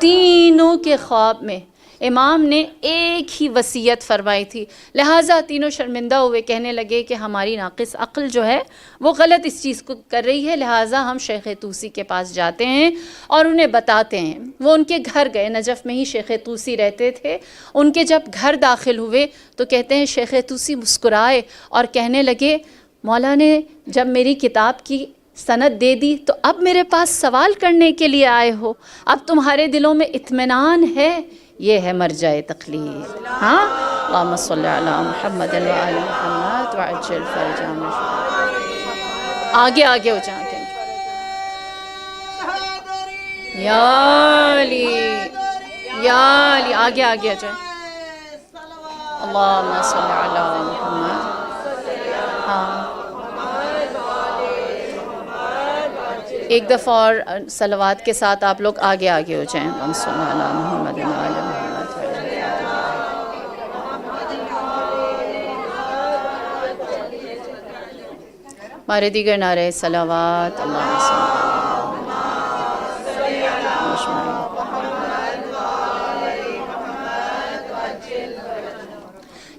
تینوں کے خواب میں امام نے ایک ہی وصیت فرمائی تھی، لہٰذا تینوں شرمندہ ہوئے، کہنے لگے کہ ہماری ناقص عقل جو ہے وہ غلط اس چیز کو کر رہی ہے، لہٰذا ہم شیخ طوسی کے پاس جاتے ہیں اور انہیں بتاتے ہیں۔ وہ ان کے گھر گئے، نجف میں ہی شیخ طوسی رہتے تھے۔ ان کے جب گھر داخل ہوئے تو کہتے ہیں شیخ طوسی مسکرائے اور کہنے لگے، مولا نے جب میری کتاب کی سند دے دی تو اب میرے پاس سوال کرنے کے لیے آئے ہو، اب تمہارے دلوں میں اطمینان ہے؟ یہ ہے مرجع تقلید۔ ہاں، اللہم صلی علی محمد وعلی محمد وعجل فرجہ مجمعین۔ آگے ہو جائیں گے، یا علی یا علی، آگے ہو جائیں۔ اللہم صلی علی محمد۔ ہاں، ایک دفعہ اور صلوات کے ساتھ آپ لوگ آگے ہو جائیں۔ اللہم صلی علی محمد وعلی محمد۔ ہمارے دیگر نعرے صلوات، اللہم صلی علی۔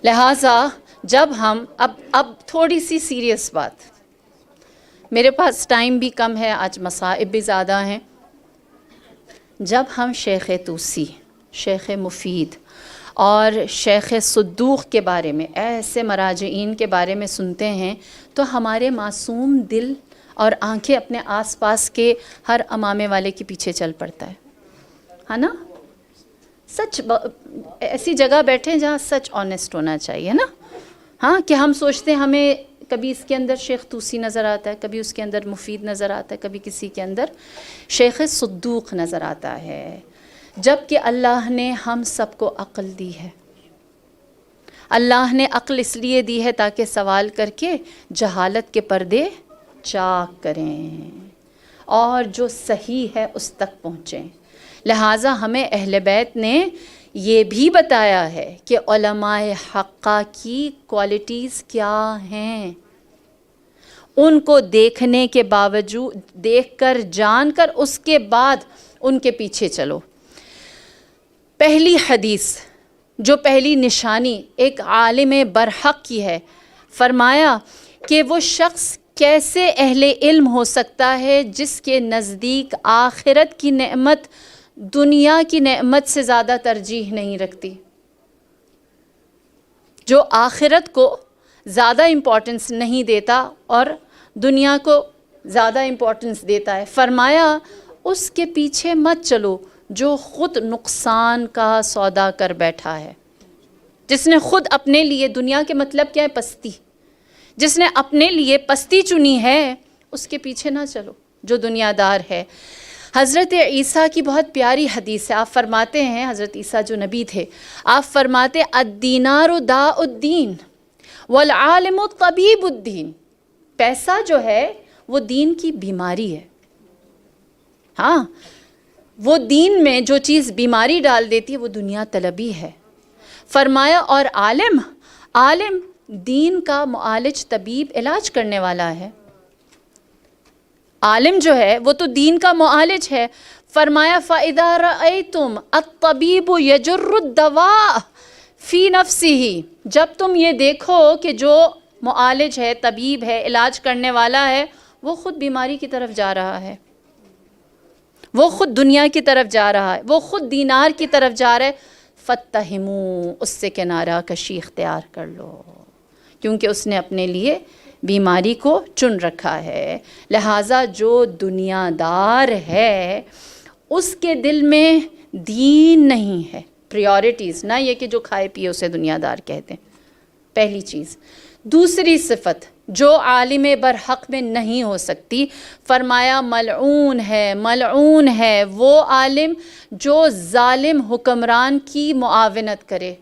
لہٰذا جب ہم اب تھوڑی سی سیریس بات، میرے پاس ٹائم بھی کم ہے، آج مصائب بھی زیادہ ہیں۔ جب ہم شیخ طوسی، شیخ مفید اور شیخ صدوق کے بارے میں، ایسے مراجعین کے بارے میں سنتے ہیں تو ہمارے معصوم دل اور آنکھیں اپنے آس پاس کے ہر امامے والے کے پیچھے چل پڑتا ہے نا؟ سچ ایسی جگہ بیٹھیں جہاں سچ آنیسٹ ہونا چاہیے نا، ہاں، کہ ہم سوچتے ہیں ہمیں کبھی اس کے اندر شیخ طوسی نظر آتا ہے، کبھی اس کے اندر مفید نظر آتا ہے، کبھی کسی کے اندر شیخ صدوق نظر آتا ہے، جبکہ اللہ نے ہم سب کو عقل دی ہے۔ اللہ نے عقل اس لیے دی ہے تاکہ سوال کر کے جہالت کے پردے چاک کریں اور جو صحیح ہے اس تک پہنچیں۔ لہٰذا ہمیں اہل بیت نے یہ بھی بتایا ہے کہ علماء حقہ کی کوالٹیز کیا ہیں، ان کو دیکھنے کے باوجود، دیکھ کر جان کر اس کے بعد ان کے پیچھے چلو۔ پہلی حدیث جو پہلی نشانی ایک عالم برحق کی ہے، فرمایا کہ وہ شخص کیسے اہل علم ہو سکتا ہے جس کے نزدیک آخرت کی نعمت دنیا کی نعمت سے زیادہ ترجیح نہیں رکھتی، جو آخرت کو زیادہ امپورٹنس نہیں دیتا اور دنیا کو زیادہ امپورٹنس دیتا ہے۔ فرمایا اس کے پیچھے مت چلو جو خود نقصان کا سودا کر بیٹھا ہے، جس نے خود اپنے لیے، دنیا کے مطلب کیا ہے؟ پستی، جس نے اپنے لیے پستی چنی ہے اس کے پیچھے نہ چلو جو دنیا دار ہے۔ حضرت عیسیٰ کی بہت پیاری حدیث ہے، آپ فرماتے ہیں، حضرت عیسیٰ جو نبی تھے، آپ فرماتے الدینار داء الدین والعالم طبیب الدین، پیسہ جو ہے وہ دین کی بیماری ہے۔ ہاں، وہ دین میں جو چیز بیماری ڈال دیتی ہے وہ دنیا طلبی ہے۔ فرمایا اور عالم دین کا معالج، طبیب، علاج کرنے والا ہے۔ عالم جو ہے وہ تو دین کا معالج ہے۔ فرمایا فَإِذَا رَأَيْتُمْ الطَّبِيبُ يَجُرُّ الدَّوَاءَ فِي نَفْسِهِ، جب تم یہ دیکھو کہ جو معالج ہے، طبیب ہے، علاج کرنے والا ہے، وہ خود بیماری کی طرف جا رہا ہے، وہ خود دنیا کی طرف جا رہا ہے، وہ خود دینار کی طرف جا رہا ہے، فَاتَّهِمُوا، اس سے کنارہ کشی اختیار کر لو، کیونکہ اس نے اپنے لیے بیماری کو چن رکھا ہے۔ لہٰذا جو دنیا دار ہے اس کے دل میں دین نہیں ہے، پریورٹیز، نہ یہ کہ جو کھائے پیے اسے دنیا دار کہتے ہیں، پہلی چیز۔ دوسری صفت جو عالم برحق میں نہیں ہو سکتی، فرمایا ملعون ہے وہ عالم جو ظالم حکمران کی معاونت کرے،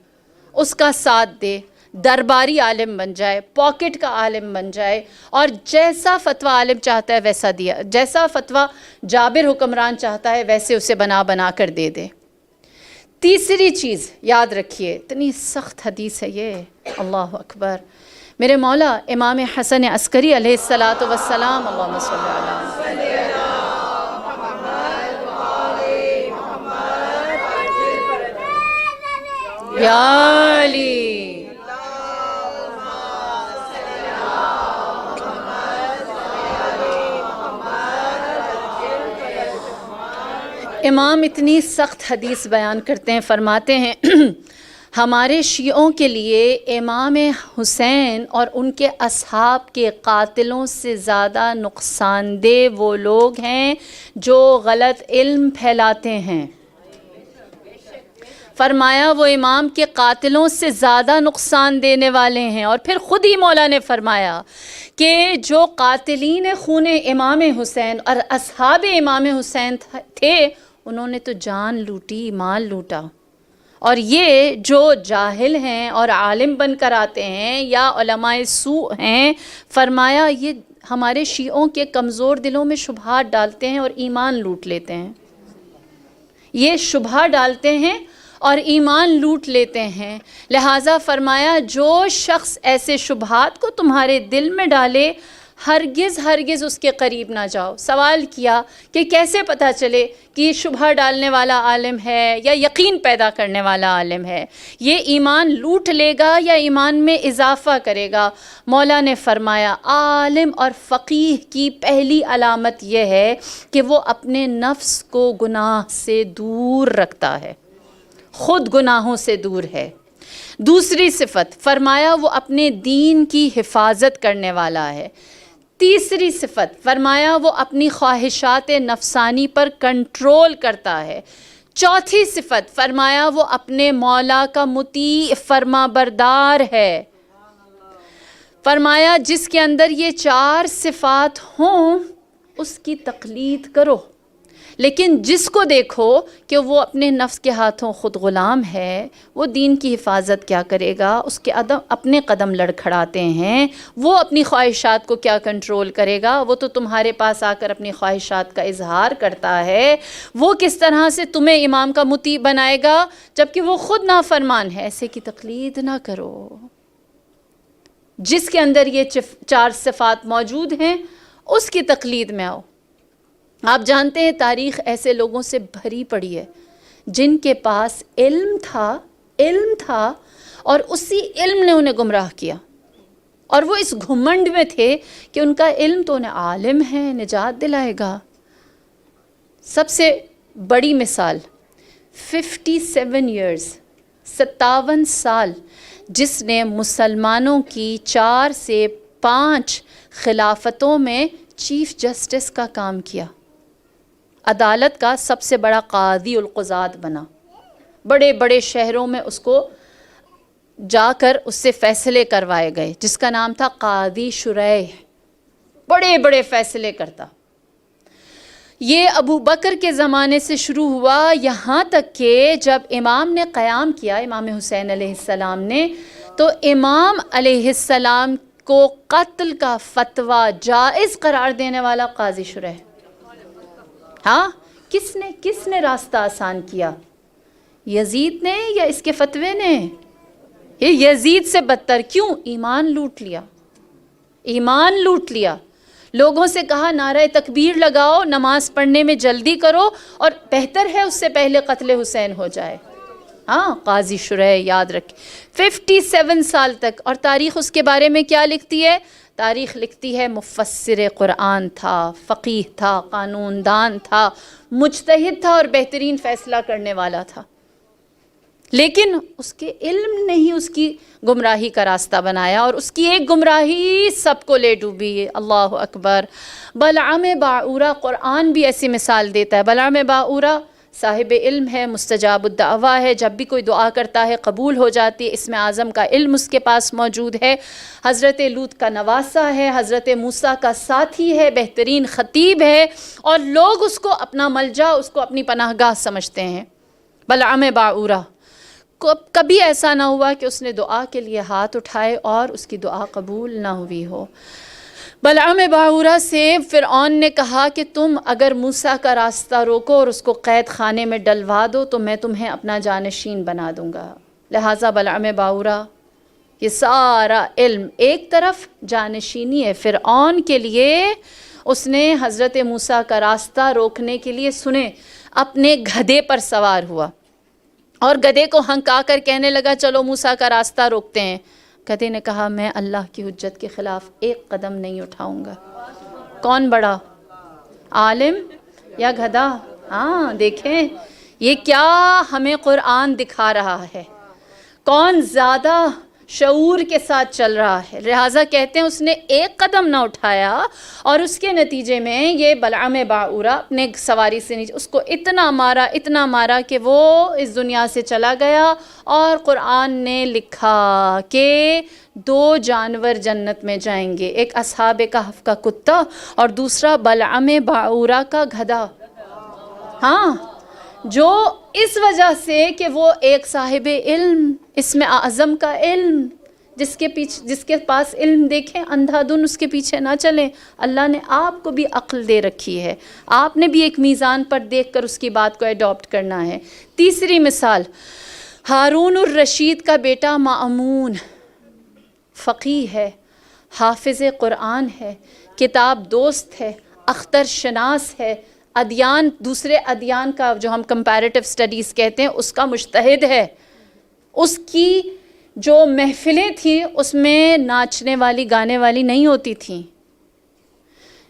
اس کا ساتھ دے، درباری عالم بن جائے، پاکٹ کا عالم بن جائے، اور جیسا فتویٰ عالم چاہتا ہے ویسا دیا، جیسا فتویٰ جابر حکمران چاہتا ہے ویسے اسے بنا کر دے دے۔ تیسری چیز یاد رکھیے، اتنی سخت حدیث ہے یہ، اللہ اکبر، میرے مولا امام حسن عسکری علیہ الصلاۃ والسلام، اللہم صلی علی یا علی، امام اتنی سخت حدیث بیان کرتے ہیں، فرماتے ہیں ہمارے شیعوں کے لیے امام حسین اور ان کے اصحاب کے قاتلوں سے زیادہ نقصان دہ وہ لوگ ہیں جو غلط علم پھیلاتے ہیں۔ فرمایا وہ امام کے قاتلوں سے زیادہ نقصان دینے والے ہیں، اور پھر خود ہی مولا نے فرمایا کہ جو قاتلین خون امام حسین اور اصحاب امام حسین تھے انہوں نے تو جان لوٹی، مال لوٹا، اور یہ جو جاہل ہیں اور عالم بن کر آتے ہیں یا علماء سوء ہیں، فرمایا یہ ہمارے شیعوں کے کمزور دلوں میں شبہات ڈالتے ہیں اور ایمان لوٹ لیتے ہیں، یہ شبہ ڈالتے ہیں اور ایمان لوٹ لیتے ہیں۔ لہٰذا فرمایا جو شخص ایسے شبہات کو تمہارے دل میں ڈالے ہرگز اس کے قریب نہ جاؤ۔ سوال کیا کہ کیسے پتہ چلے کہ یہ شبہ ڈالنے والا عالم ہے یا یقین پیدا کرنے والا عالم ہے، یہ ایمان لوٹ لے گا یا ایمان میں اضافہ کرے گا؟ مولا نے فرمایا عالم اور فقیہ کی پہلی علامت یہ ہے کہ وہ اپنے نفس کو گناہ سے دور رکھتا ہے، خود گناہوں سے دور ہے۔ دوسری صفت فرمایا وہ اپنے دین کی حفاظت کرنے والا ہے۔ تیسری صفت فرمایا وہ اپنی خواہشات نفسانی پر کنٹرول کرتا ہے۔ چوتھی صفت فرمایا وہ اپنے مولا کا مطیع فرما بردار ہے۔ فرمایا جس کے اندر یہ چار صفات ہوں اس کی تقلید کرو، لیکن جس کو دیکھو کہ وہ اپنے نفس کے ہاتھوں خود غلام ہے، وہ دین کی حفاظت کیا کرے گا، اس کے اپنے قدم لڑکھڑاتے ہیں، وہ اپنی خواہشات کو کیا کنٹرول کرے گا، وہ تو تمہارے پاس آ کر اپنی خواہشات کا اظہار کرتا ہے، وہ کس طرح سے تمہیں امام کا مطیع بنائے گا جبکہ وہ خود نافرمان ہے۔ ایسے کی تقلید نہ کرو، جس کے اندر یہ چار صفات موجود ہیں اس کی تقلید میں آؤ۔ آپ جانتے ہیں تاریخ ایسے لوگوں سے بھری پڑی ہے جن کے پاس علم تھا، علم تھا اور اسی علم نے انہیں گمراہ کیا، اور وہ اس گھمنڈ میں تھے کہ ان کا علم تو انہیں عالم ہے، نجات دلائے گا۔ سب سے بڑی مثال 57 ایئرز، 57 سال جس نے مسلمانوں کی 4 سے 5 خلافتوں میں چیف جسٹس کا کام کیا، عدالت کا سب سے بڑا قاضی القضات بنا، بڑے بڑے شہروں میں اس کو جا کر اس سے فیصلے کروائے گئے، جس کا نام تھا قاضی شریح، بڑے بڑے فیصلے کرتا۔ یہ ابو بکر کے زمانے سے شروع ہوا، یہاں تک کہ جب امام نے قیام کیا، امام حسین علیہ السلام نے، تو امام علیہ السلام کو قتل کا فتویٰ جائز قرار دینے والا قاضی شریح۔ ہاں، کس نے راستہ آسان کیا؟ یزید نے یا اس کے فتوے نے؟ یہ یزید سے بدتر، کیوں؟ ایمان لوٹ لیا، ایمان لوٹ لیا۔ لوگوں سے کہا نعرہ تکبیر لگاؤ، نماز پڑھنے میں جلدی کرو، اور بہتر ہے اس سے پہلے قتل حسین ہو جائے۔ ہاں، قاضی شریح یاد رکھیں، 57 سال تک۔ اور تاریخ اس کے بارے میں کیا لکھتی ہے؟ تاریخ لکھتی ہے مفسر قرآن تھا، فقیہ تھا، قانون دان تھا، مجتہد تھا اور بہترین فیصلہ کرنے والا تھا، لیکن اس کے علم نے ہی اس کی گمراہی کا راستہ بنایا، اور اس کی ایک گمراہی سب کو لے ڈوبی ہے۔ اللہ اکبر۔ بلعام باعورہ، قرآن بھی ایسی مثال دیتا ہے۔ بلعام باعورہ صاحب علم ہے، مستجاب الدعویٰ ہے، جب بھی کوئی دعا کرتا ہے قبول ہو جاتی ہے، اسم اعظم کا علم اس کے پاس موجود ہے، حضرت لوط کا نواسہ ہے، حضرت موسیٰ کا ساتھی ہے، بہترین خطیب ہے، اور لوگ اس کو اپنا ملجا، اس کو اپنی پناہ گاہ سمجھتے ہیں۔ بلعام باعورہ، کبھی ایسا نہ ہوا کہ اس نے دعا کے لیے ہاتھ اٹھائے اور اس کی دعا قبول نہ ہوئی ہو۔ بلعام باعورہ سے فرعون نے کہا کہ تم اگر موسیٰ کا راستہ روکو اور اس کو قید خانے میں ڈلوا دو تو میں تمہیں اپنا جانشین بنا دوں گا۔ لہٰذا بلعام باعورہ، یہ سارا علم ایک طرف، جانشینی ہے فرعون کے لیے، اس نے حضرت موسیٰ کا راستہ روکنے کے لیے سنے اپنے گدھے پر سوار ہوا اور گدھے کو ہنکا کر کہنے لگا چلو موسیٰ کا راستہ روکتے ہیں۔ گدھے نے کہا میں اللہ کی حجت کے خلاف ایک قدم نہیں اٹھاؤں گا۔ کون بڑا، عالم یا گدھا؟ ہاں، دیکھیں یہ کیا ہمیں قرآن دکھا رہا ہے، کون زیادہ شعور کے ساتھ چل رہا ہے۔ لہٰذا کہتے ہیں اس نے ایک قدم نہ اٹھایا، اور اس کے نتیجے میں یہ بلعام باعورہ اپنے سواری سے نیچے اس کو اتنا مارا کہ وہ اس دنیا سے چلا گیا، اور قرآن نے لکھا کہ 2 جانور جنت میں جائیں گے، ایک اصحاب کہف کا کتا اور دوسرا بلعام باعورہ کا گدھا۔ ہاں، جو اس وجہ سے کہ وہ ایک صاحب علم، اسم اعظم کا علم، جس کے پاس علم دیکھیں اندھا دھن اس کے پیچھے نہ چلیں۔ اللہ نے آپ کو بھی عقل دے رکھی ہے، آپ نے بھی ایک میزان پر دیکھ کر اس کی بات کو ایڈاپٹ کرنا ہے۔ تیسری مثال، ہارون الرشید کا بیٹا مأمون، فقیہ ہے، حافظ قرآن ہے، کتاب دوست ہے، اختر شناس ہے، ادیان، دوسرے ادیان کا جو ہم کمپیریٹیو سٹڈیز کہتے ہیں اس کا مجتہد ہے۔ اس کی جو محفلیں تھیں اس میں ناچنے والی گانے والی نہیں ہوتی تھیں،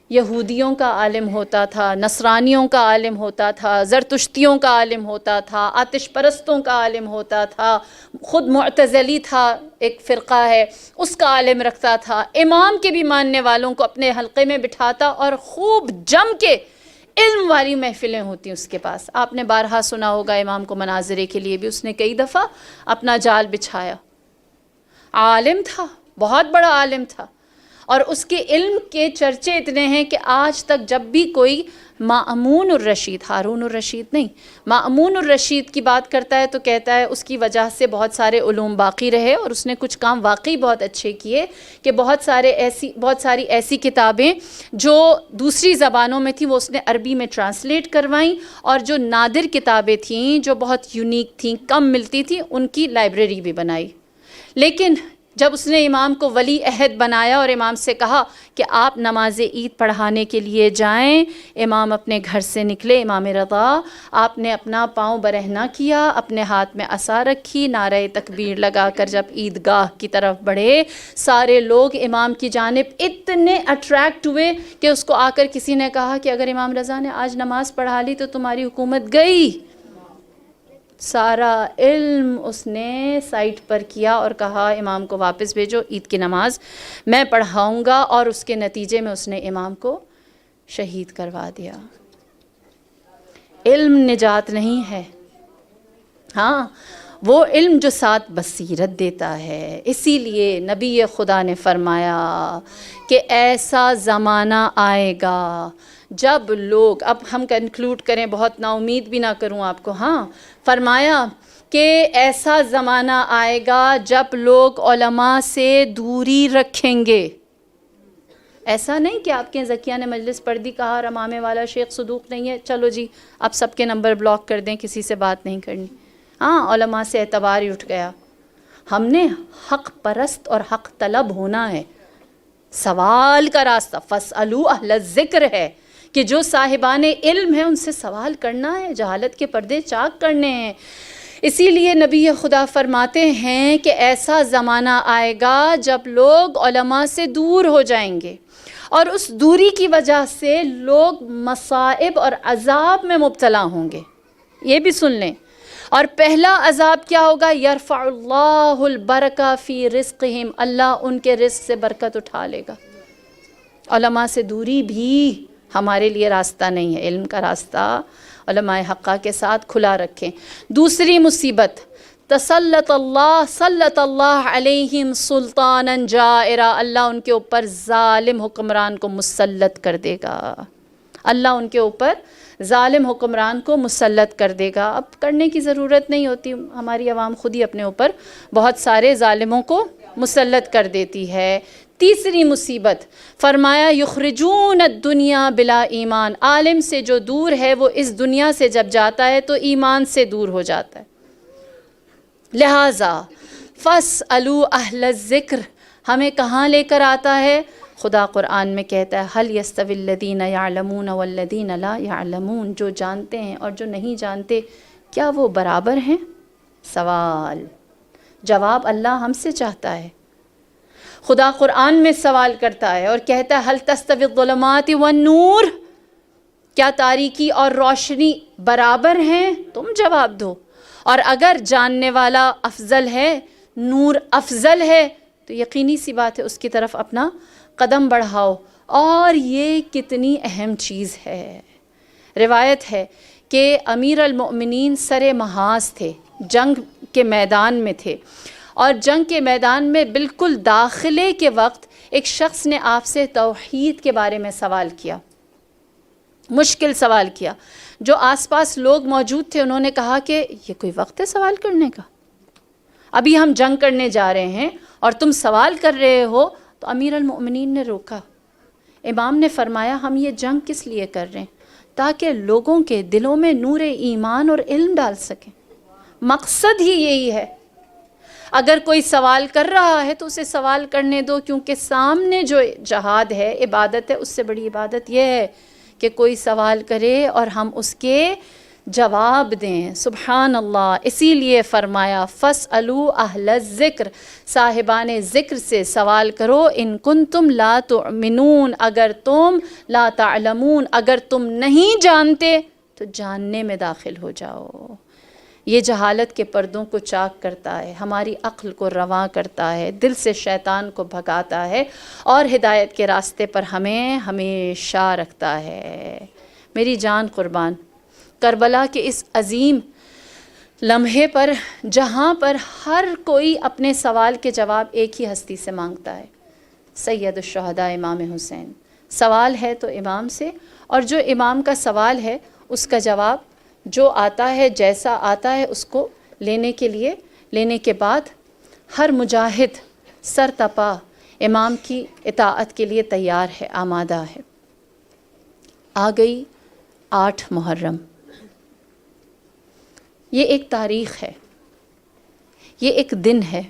یہودیوں کا عالم ہوتا تھا، نصرانیوں کا عالم ہوتا تھا، زرتشتیوں کا عالم ہوتا تھا، آتش پرستوں کا عالم ہوتا تھا، خود معتزلی تھا، ایک فرقہ ہے، اس کا عالم رکھتا تھا، امام کے بھی ماننے والوں کو اپنے حلقے میں بٹھاتا اور خوب جم کے علم والی محفلیں ہوتی اس کے پاس۔ آپ نے بارہا سنا ہوگا امام کو مناظرے کے لیے بھی اس نے کئی دفعہ اپنا جال بچھایا۔ عالم تھا، بہت بڑا عالم تھا، اور اس کے علم کے چرچے اتنے ہیں کہ آج تک جب بھی کوئی مأمون الرشید، ہارون الرشید نہیں، مأمون الرشید کی بات کرتا ہے تو کہتا ہے اس کی وجہ سے بہت سارے علوم باقی رہے، اور اس نے کچھ کام واقعی بہت اچھے کیے کہ بہت ساری ایسی کتابیں جو دوسری زبانوں میں تھیں وہ اس نے عربی میں ٹرانسلیٹ کروائیں، اور جو نادر کتابیں تھیں جو بہت یونیک تھیں، کم ملتی تھیں، ان کی لائبریری بھی بنائی۔ لیکن جب اس نے امام کو ولی عہد بنایا اور امام سے کہا کہ آپ نماز عید پڑھانے کے لیے جائیں، امام اپنے گھر سے نکلے، امام رضا، آپ نے اپنا پاؤں برہنہ کیا، اپنے ہاتھ میں عصا رکھی، نعرہ تکبیر لگا کر جب عیدگاہ کی طرف بڑھے، سارے لوگ امام کی جانب اتنے اٹریکٹ ہوئے کہ اس کو آ کر کسی نے کہا کہ اگر امام رضا نے آج نماز پڑھا لی تو تمہاری حکومت گئی۔ سارا علم اس نے سائٹ پر کیا اور کہا امام کو واپس بھیجو، عید کی نماز میں پڑھاؤں گا، اور اس کے نتیجے میں اس نے امام کو شہید کروا دیا۔ علم نجات نہیں ہے، ہاں وہ علم جو ساتھ بصیرت دیتا ہے۔ اسی لیے نبی خدا نے فرمایا کہ ایسا زمانہ آئے گا جب لوگ، اب ہم کنکلوڈ کریں، بہت نا امید بھی نہ کروں آپ کو، ہاں فرمایا کہ ایسا زمانہ آئے گا جب لوگ علماء سے دوری رکھیں گے۔ ایسا نہیں کہ آپ کے زکیہ نے مجلس پڑھ دی، کہا رمامے والا شیخ صدوق نہیں ہے، چلو جی اب سب کے نمبر بلاک کر دیں، کسی سے بات نہیں کرنی۔ ہاں علماء سے اعتبار ہی اٹھ گیا۔ ہم نے حق پرست اور حق طلب ہونا ہے۔ سوال کا راستہ فاسألوا اہل الذکر ہے کہ جو صاحبان علم ہیں ان سے سوال کرنا ہے، جہالت کے پردے چاک کرنے ہیں۔ اسی لیے نبی خدا فرماتے ہیں کہ ایسا زمانہ آئے گا جب لوگ علماء سے دور ہو جائیں گے، اور اس دوری کی وجہ سے لوگ مصائب اور عذاب میں مبتلا ہوں گے۔ یہ بھی سن لیں، اور پہلا عذاب کیا ہوگا؟ یرفع اللہ البرکہ فی رزقہم، اللہ ان کے رزق سے برکت اٹھا لے گا۔ علماء سے دوری بھی ہمارے لیے راستہ نہیں ہے، علم کا راستہ علماء حقہ کے ساتھ کھلا رکھیں۔ دوسری مصیبت، تسلط اللہ علیہم سلطانا جائرا، اللہ ان کے اوپر ظالم حکمران کو مسلط کر دے گا۔ اللہ ان کے اوپر ظالم حکمران کو مسلط کر دے گا۔ اب کرنے کی ضرورت نہیں ہوتی، ہماری عوام خود ہی اپنے اوپر بہت سارے ظالموں کو مسلط کر دیتی ہے۔ تیسری مصیبت فرمایا یخرجون الدنیا بلا ایمان، عالم سے جو دور ہے وہ اس دنیا سے جب جاتا ہے تو ایمان سے دور ہو جاتا ہے۔ لہٰذا فاسألوا اہل الذکر ہمیں کہاں لے کر آتا ہے؟ خدا قرآن میں کہتا ہے هل يستوي الذین یعلمون والذین لا یعلمون، جو جانتے ہیں اور جو نہیں جانتے کیا وہ برابر ہیں؟ سوال جواب اللہ ہم سے چاہتا ہے۔ خدا قرآن میں سوال کرتا ہے اور کہتا ہے هل تستوی الظلمات والنور، کیا تاریکی اور روشنی برابر ہیں؟ تم جواب دو۔ اور اگر جاننے والا افضل ہے، نور افضل ہے، تو یقینی سی بات ہے اس کی طرف اپنا قدم بڑھاؤ۔ اور یہ کتنی اہم چیز ہے۔ روایت ہے کہ امیر المؤمنین سر محاذ تھے، جنگ کے میدان میں تھے، اور جنگ کے میدان میں بالکل داخلے کے وقت ایک شخص نے آپ سے توحید کے بارے میں سوال کیا، مشکل سوال کیا۔ جو آس پاس لوگ موجود تھے انہوں نے کہا کہ یہ کوئی وقت ہے سوال کرنے کا؟ ابھی ہم جنگ کرنے جا رہے ہیں اور تم سوال کر رہے ہو۔ تو امیر المؤمنین نے روکا۔ امام نے فرمایا ہم یہ جنگ کس لیے کر رہے ہیں؟ تاکہ لوگوں کے دلوں میں نور ایمان اور علم ڈال سکیں۔ مقصد ہی یہی ہے۔ اگر کوئی سوال کر رہا ہے تو اسے سوال کرنے دو، کیونکہ سامنے جو جہاد ہے، عبادت ہے، اس سے بڑی عبادت یہ ہے کہ کوئی سوال کرے اور ہم اس کے جواب دیں۔ سبحان اللہ۔ اسی لیے فرمایا فاسألوا اہل الذکر، صاحبان ذکر سے سوال کرو، ان کنتم لا تؤمنون، اگر تم لا تعلمون، اگر تم نہیں جانتے تو جاننے میں داخل ہو جاؤ۔ یہ جہالت کے پردوں کو چاک کرتا ہے، ہماری عقل کو رواں کرتا ہے، دل سے شیطان کو بھگاتا ہے، اور ہدایت کے راستے پر ہمیں ہمیشہ رکھتا ہے۔ میری جان قربان، کربلا کے اس عظیم لمحے پر جہاں پر ہر کوئی اپنے سوال کے جواب ایک ہی ہستی سے مانگتا ہے، سید الشہداء امام حسین۔ سوال ہے تو امام سے، اور جو امام کا سوال ہے اس کا جواب جو آتا ہے، جیسا آتا ہے، اس کو لینے کے بعد ہر مجاہد سر تپا امام کی اطاعت کے لیے تیار ہے، آمادہ ہے۔ آ گئی 8 محرم۔ یہ ایک تاریخ ہے، یہ ایک دن ہے،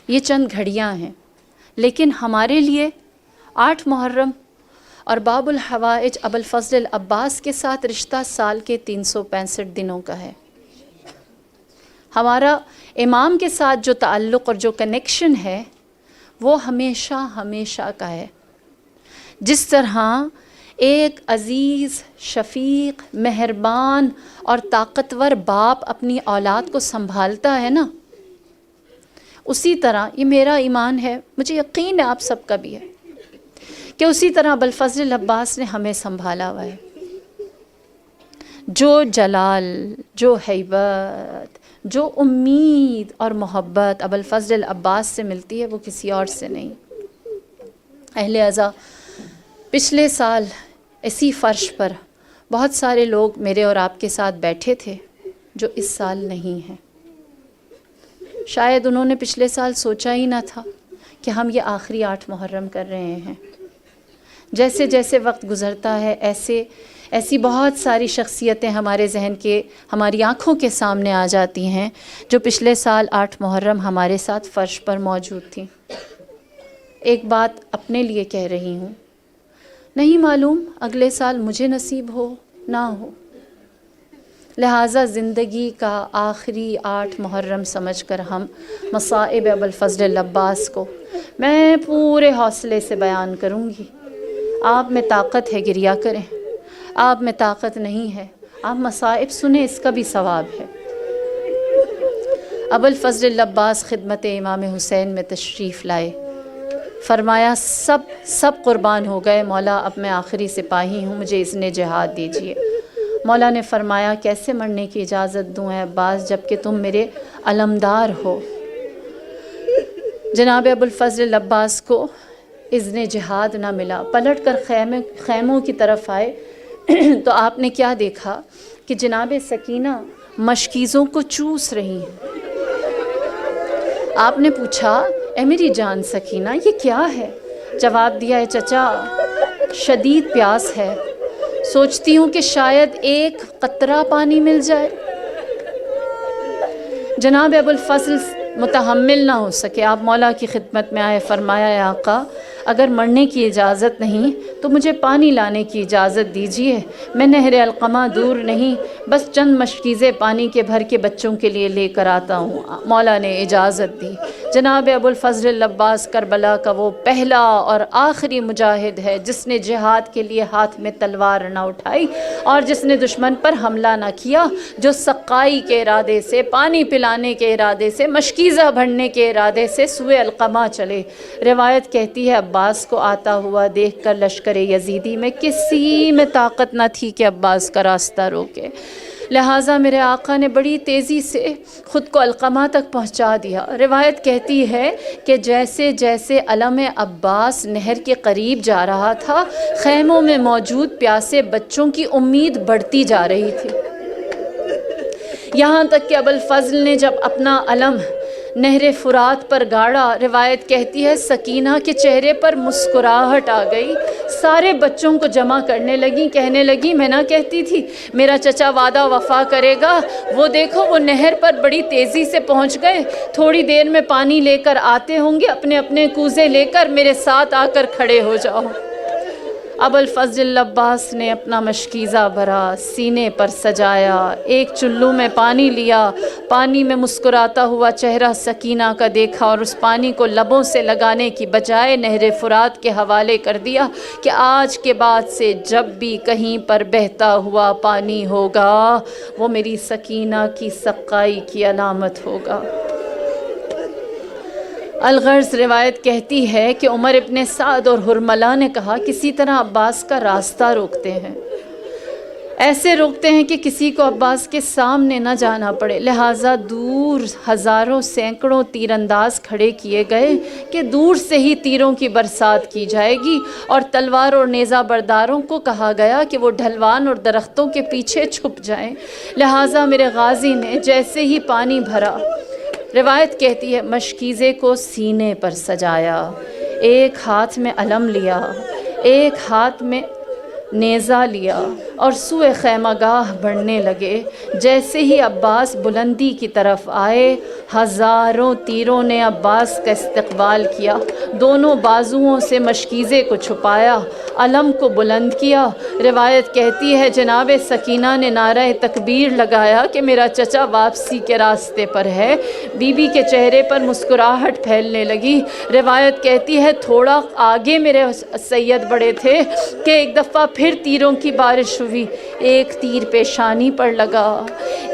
یہ چند گھڑیاں ہیں، لیکن ہمارے لیے 8 محرم اور باب الحوائج ابوالفضل العباس کے ساتھ رشتہ سال کے 365 دنوں کا ہے۔ ہمارا امام کے ساتھ جو تعلق اور جو کنیکشن ہے وہ ہمیشہ ہمیشہ کا ہے۔ جس طرح ایک عزیز، شفیق، مہربان اور طاقتور باپ اپنی اولاد کو سنبھالتا ہے نا، اسی طرح یہ میرا ایمان ہے، مجھے یقین ہے آپ سب کا بھی ہے، کہ اسی طرح ابوالفضل العباس نے ہمیں سنبھالا ہوا ہے۔ جو جلال، جو ہیبت، جو امید اور محبت ابوالفضل العباس سے ملتی ہے وہ کسی اور سے نہیں۔ اہل عزا، پچھلے سال اسی فرش پر بہت سارے لوگ میرے اور آپ کے ساتھ بیٹھے تھے جو اس سال نہیں ہیں۔ شاید انہوں نے پچھلے سال سوچا ہی نہ تھا کہ ہم یہ آخری 8 محرم کر رہے ہیں۔ جیسے جیسے وقت گزرتا ہے ایسی بہت ساری شخصیتیں ہمارے ذہن کے، ہماری آنکھوں کے سامنے آ جاتی ہیں جو پچھلے سال 8 محرم ہمارے ساتھ فرش پر موجود تھیں۔ ایک بات اپنے لیے کہہ رہی ہوں، نہیں معلوم اگلے سال مجھے نصیب ہو نہ ہو، لہٰذا زندگی کا آخری 8 محرم سمجھ کر ہم مصائب ابوالفضل العباس کو میں پورے حوصلے سے بیان کروں گی۔ آپ میں طاقت ہے گریہ کریں، آپ میں طاقت نہیں ہے آپ مصائب سنیں، اس کا بھی ثواب ہے۔ ابوالفضل العباس خدمت امام حسین میں تشریف لائے، فرمایا سب قربان ہو گئے مولا، اب میں آخری سپاہی ہوں، مجھے اذن جہاد دیجیے۔ مولا نے فرمایا کیسے مرنے کی اجازت دوں اے عباس جب کہ تم میرے علمدار ہو۔ جناب ابوالفضل العباس کو اذن جہاد نہ ملا، پلٹ کر خیموں کی طرف آئے تو آپ نے کیا دیکھا کہ جناب سکینہ مشکیزوں کو چوس رہی ہیں۔ آپ نے پوچھا اے میری جان سکینہ یہ کیا ہے؟ جواب دیا ہے چچا شدید پیاس ہے، سوچتی ہوں کہ شاید ایک قطرہ پانی مل جائے۔ جناب ابوالفضل متحمل نہ ہو سکے، آپ مولا کی خدمت میں آئے، فرمایا اے آقا اگر مرنے کی اجازت نہیں تو مجھے پانی لانے کی اجازت دیجیے، میں نہر القمہ دور نہیں، بس چند مشکیزیں پانی کے بھر کے بچوں کے لیے لے کر آتا ہوں۔ مولا نے اجازت دی۔ جناب ابوالفضل العباس کربلا کا وہ پہلا اور آخری مجاہد ہے جس نے جہاد کے لیے ہاتھ میں تلوار نہ اٹھائی اور جس نے دشمن پر حملہ نہ کیا، جو سقائی کے ارادے سے، پانی پلانے کے ارادے سے، مشکیزہ بھرنے کے ارادے سے سوئے القمہ چلے۔ روایت کہتی ہے عباس کو آتا ہوا دیکھ کر لشکر یزیدی میں کسی میں طاقت نہ تھی کہ عباس کا راستہ روکے، لہٰذا میرے آقا نے بڑی تیزی سے خود کو القمہ تک پہنچا دیا۔ روایت کہتی ہے کہ جیسے جیسے علم عباس نہر کے قریب جا رہا تھا، خیموں میں موجود پیاسے بچوں کی امید بڑھتی جا رہی تھی، یہاں تک کہ ابوالفضل نے جب اپنا علم نہر فرات پر گاڑا، روایت کہتی ہے سکینہ کے چہرے پر مسکراہٹ آ گئی، سارے بچوں کو جمع کرنے لگی، کہنے لگی میں نہ کہتی تھی میرا چچا وعدہ وفا کرے گا، وہ دیکھو وہ نہر پر بڑی تیزی سے پہنچ گئے، تھوڑی دیر میں پانی لے کر آتے ہوں گے، اپنے اپنے کوزے لے کر میرے ساتھ آ کر کھڑے ہو جاؤ۔ ابوالفضل العباس نے اپنا مشکیزہ بھرا، سینے پر سجایا، ایک چلو میں پانی لیا، پانی میں مسکراتا ہوا چہرہ سکینہ کا دیکھا اور اس پانی کو لبوں سے لگانے کی بجائے نہر فرات کے حوالے کر دیا کہ آج کے بعد سے جب بھی کہیں پر بہتا ہوا پانی ہوگا وہ میری سکینہ کی سقائی کی علامت ہوگا۔ الغرض روایت کہتی ہے کہ عمر ابن سعد اور حرملہ نے کہا کسی طرح عباس کا راستہ روکتے ہیں، ایسے روکتے ہیں کہ کسی کو عباس کے سامنے نہ جانا پڑے، لہٰذا دور ہزاروں سینکڑوں تیر انداز کھڑے کیے گئے کہ دور سے ہی تیروں کی برسات کی جائے گی، اور تلوار اور نیزہ برداروں کو کہا گیا کہ وہ ڈھلوان اور درختوں کے پیچھے چھپ جائیں، لہٰذا میرے غازی نے جیسے ہی پانی بھرا، روایت کہتی ہے مشکیزے کو سینے پر سجایا، ایک ہاتھ میں علم لیا، ایک ہاتھ میں نیزہ لیا، اور سوئے خیمہ گاہ بڑھنے لگے۔ جیسے ہی عباس بلندی کی طرف آئے، ہزاروں تیروں نے عباس کا استقبال کیا۔ دونوں بازوؤں سے مشکیزے کو چھپایا، علم کو بلند کیا۔ روایت کہتی ہے جناب سکینہ نے نعرہ تکبیر لگایا کہ میرا چچا واپسی کے راستے پر ہے۔ بی بی کے چہرے پر مسکراہٹ پھیلنے لگی۔ روایت کہتی ہے تھوڑا آگے میرے سید بڑے تھے کہ ایک دفعہ پھر تیروں کی بارش ہوئی۔ ایک تیر پیشانی پر لگا،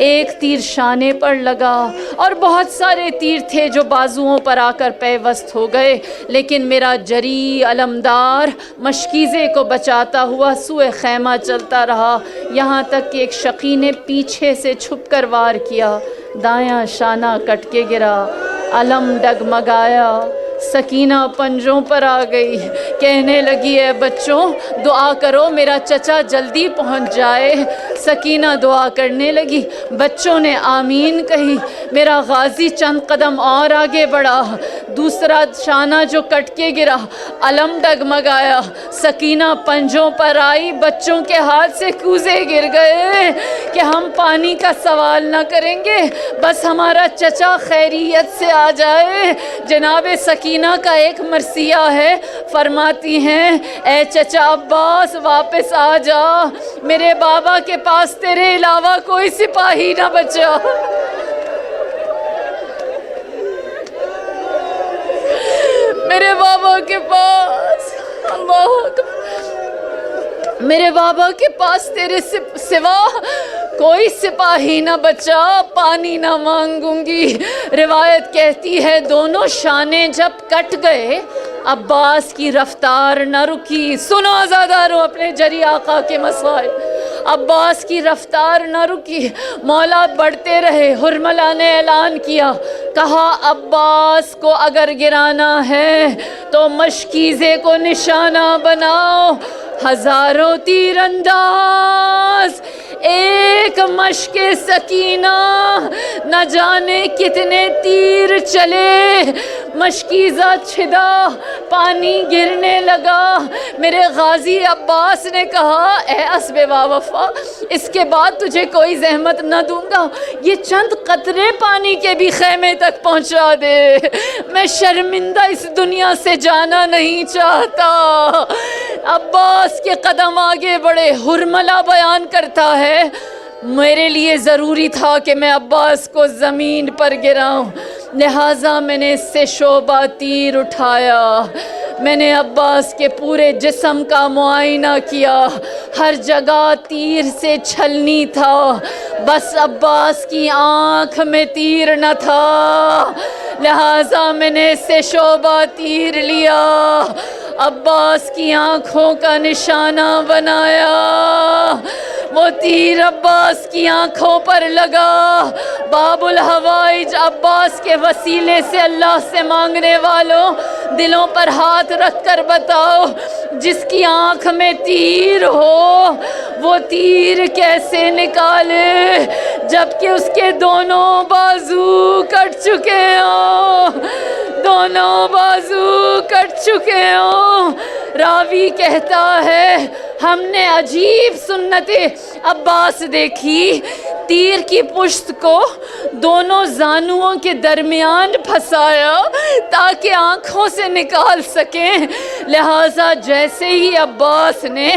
ایک تیر شانے پر لگا، اور بہت سارے تیر تھے جو بازوؤں پر آ کر پیوست ہو گئے، لیکن میرا جری علمدار مشکیزے کو بچاتا ہوا سوئے خیمہ چلتا رہا، یہاں تک کہ ایک شقی نے پیچھے سے چھپ کر وار کیا۔ دایاں شانہ کٹ کے گرا، علم ڈگمگایا۔ سکینہ پنجوں پر آ گئی، کہنے لگی اے بچوں دعا کرو میرا چچا جلدی پہنچ جائے۔ سکینہ دعا کرنے لگی، بچوں نے آمین کہی۔ میرا غازی چند قدم اور آگے بڑھا، دوسرا شانہ جو کٹ کے گرا، علم ڈگمگایا۔ سکینہ پنجوں پر آئی، بچوں کے ہاتھ سے کوزے گر گئے کہ ہم پانی کا سوال نہ کریں گے، بس ہمارا چچا خیریت سے آ جائے۔ جناب سکینہ کا ایک مرثیہ ہے، فرماتی ہیں اے چچا عباس واپس آ جا، میرے بابا کے پاس تیرے علاوہ کوئی سپاہی نہ بچا۔ میرے بابا کے پاس، اللہ اکبر، میرے بابا کے پاس تیرے سوا کوئی سپاہی نہ بچا، پانی نہ مانگوں گی۔ روایت کہتی ہے دونوں شانے جب کٹ گئے، عباس کی رفتار نہ رکی۔ سنو عزادارو اپنے جری آقا کے مسائل، عباس کی رفتار نہ رکی، مولا بڑھتے رہے۔ حرملہ نے اعلان کیا، کہا عباس کو اگر گرانا ہے تو مشکیزے کو نشانہ بناؤ۔ ہزاروں تیر انداز، ایک مشق سکینہ، نہ جانے کتنے تیر چلے، مشکیزہ چھدا، پانی گرنے لگا۔ میرے غازی عباس نے کہا اے اسب وفا، اس کے بعد تجھے کوئی زحمت نہ دوں گا، یہ چند قطرے پانی کے بھی خیمے تک پہنچا دے، میں شرمندہ اس دنیا سے جانا نہیں چاہتا۔ عباس کے قدم آگے بڑھے۔ حرملہ بیان کرتا ہے میرے لیے ضروری تھا کہ میں عباس کو زمین پر گراؤں، لہٰذا میں نے اس سے شعبہ تیر اٹھایا۔ میں نے عباس کے پورے جسم کا معائنہ کیا، ہر جگہ تیر سے چھلنی تھا، بس عباس کی آنکھ میں تیر نہ تھا، لہٰذا میں نے اس سے شعبہ تیر لیا، عباس کی آنکھوں کا نشانہ بنایا۔ وہ تیر عباس کی آنکھوں پر لگا۔ باب الحوائج، عباس کے وسیلے سے اللہ سے مانگنے والوں دلوں پر ہاتھ رکھ کر بتاؤ، جس کی آنکھ میں تیر ہو وہ تیر کیسے نکالے جبکہ اس کے دونوں بازو کٹ چکے ہوں، دونوں بازو کٹ چکے ہوں۔ راوی کہتا ہے ہم نے عجیب سنت عباس دیکھی، تیر کی پشت کو دونوں زانوؤں کے درمیان پھنسایا تاکہ آنکھوں سے نکال سکیں، لہٰذا جیسے ہی عباس نے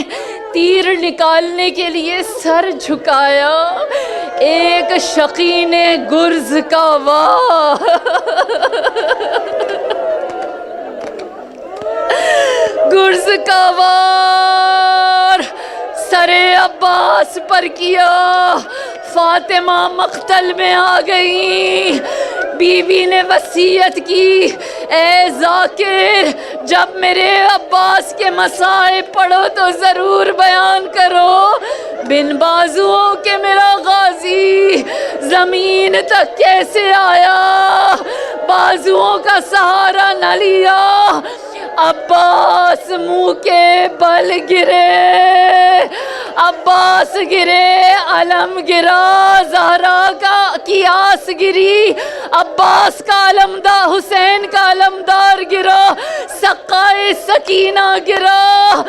تیر نکالنے کے لیے سر جھکایا، ایک شقی نے گرز کا واہ گرز کا وار سر عباس پر کیا۔ فاطمہ مقتل میں آ گئی۔ بی بی نے وصیت کی اے ذاکر، جب میرے عباس کے مصائب پڑھو تو ضرور بیان کرو، بن بازوؤں کے میرا غازی زمین تک کیسے آیا، بازوؤں کا سہارا نہ لیا، عباس منہ کے بل گرے، عباس گرے علم گرا، زہرا کی آس گری، عباس کا علمدار، حسین کا علمدار گرا، سقائے سکینہ گرا،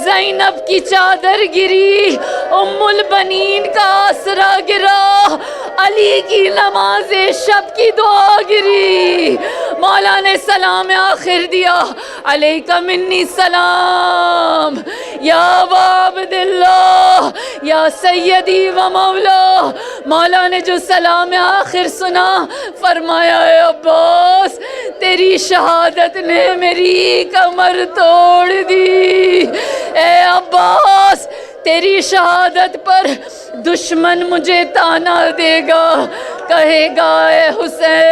زینب کی چادر گری، ام البنین کا آسرا گرا، علی کی نماز شب کی دعا گری۔ مولا نے سلام آخر دیا، علیک منی سلام یا ابا عبداللہ یا سیدی و مولا۔ مولا نے جو سلام آخر سنا، فرمایا اے عباس تیری شہادت نے میری کمر توڑ دی، اے عباس تیری شہادت پر دشمن مجھے تانا دے گا، کہے گا اے حسین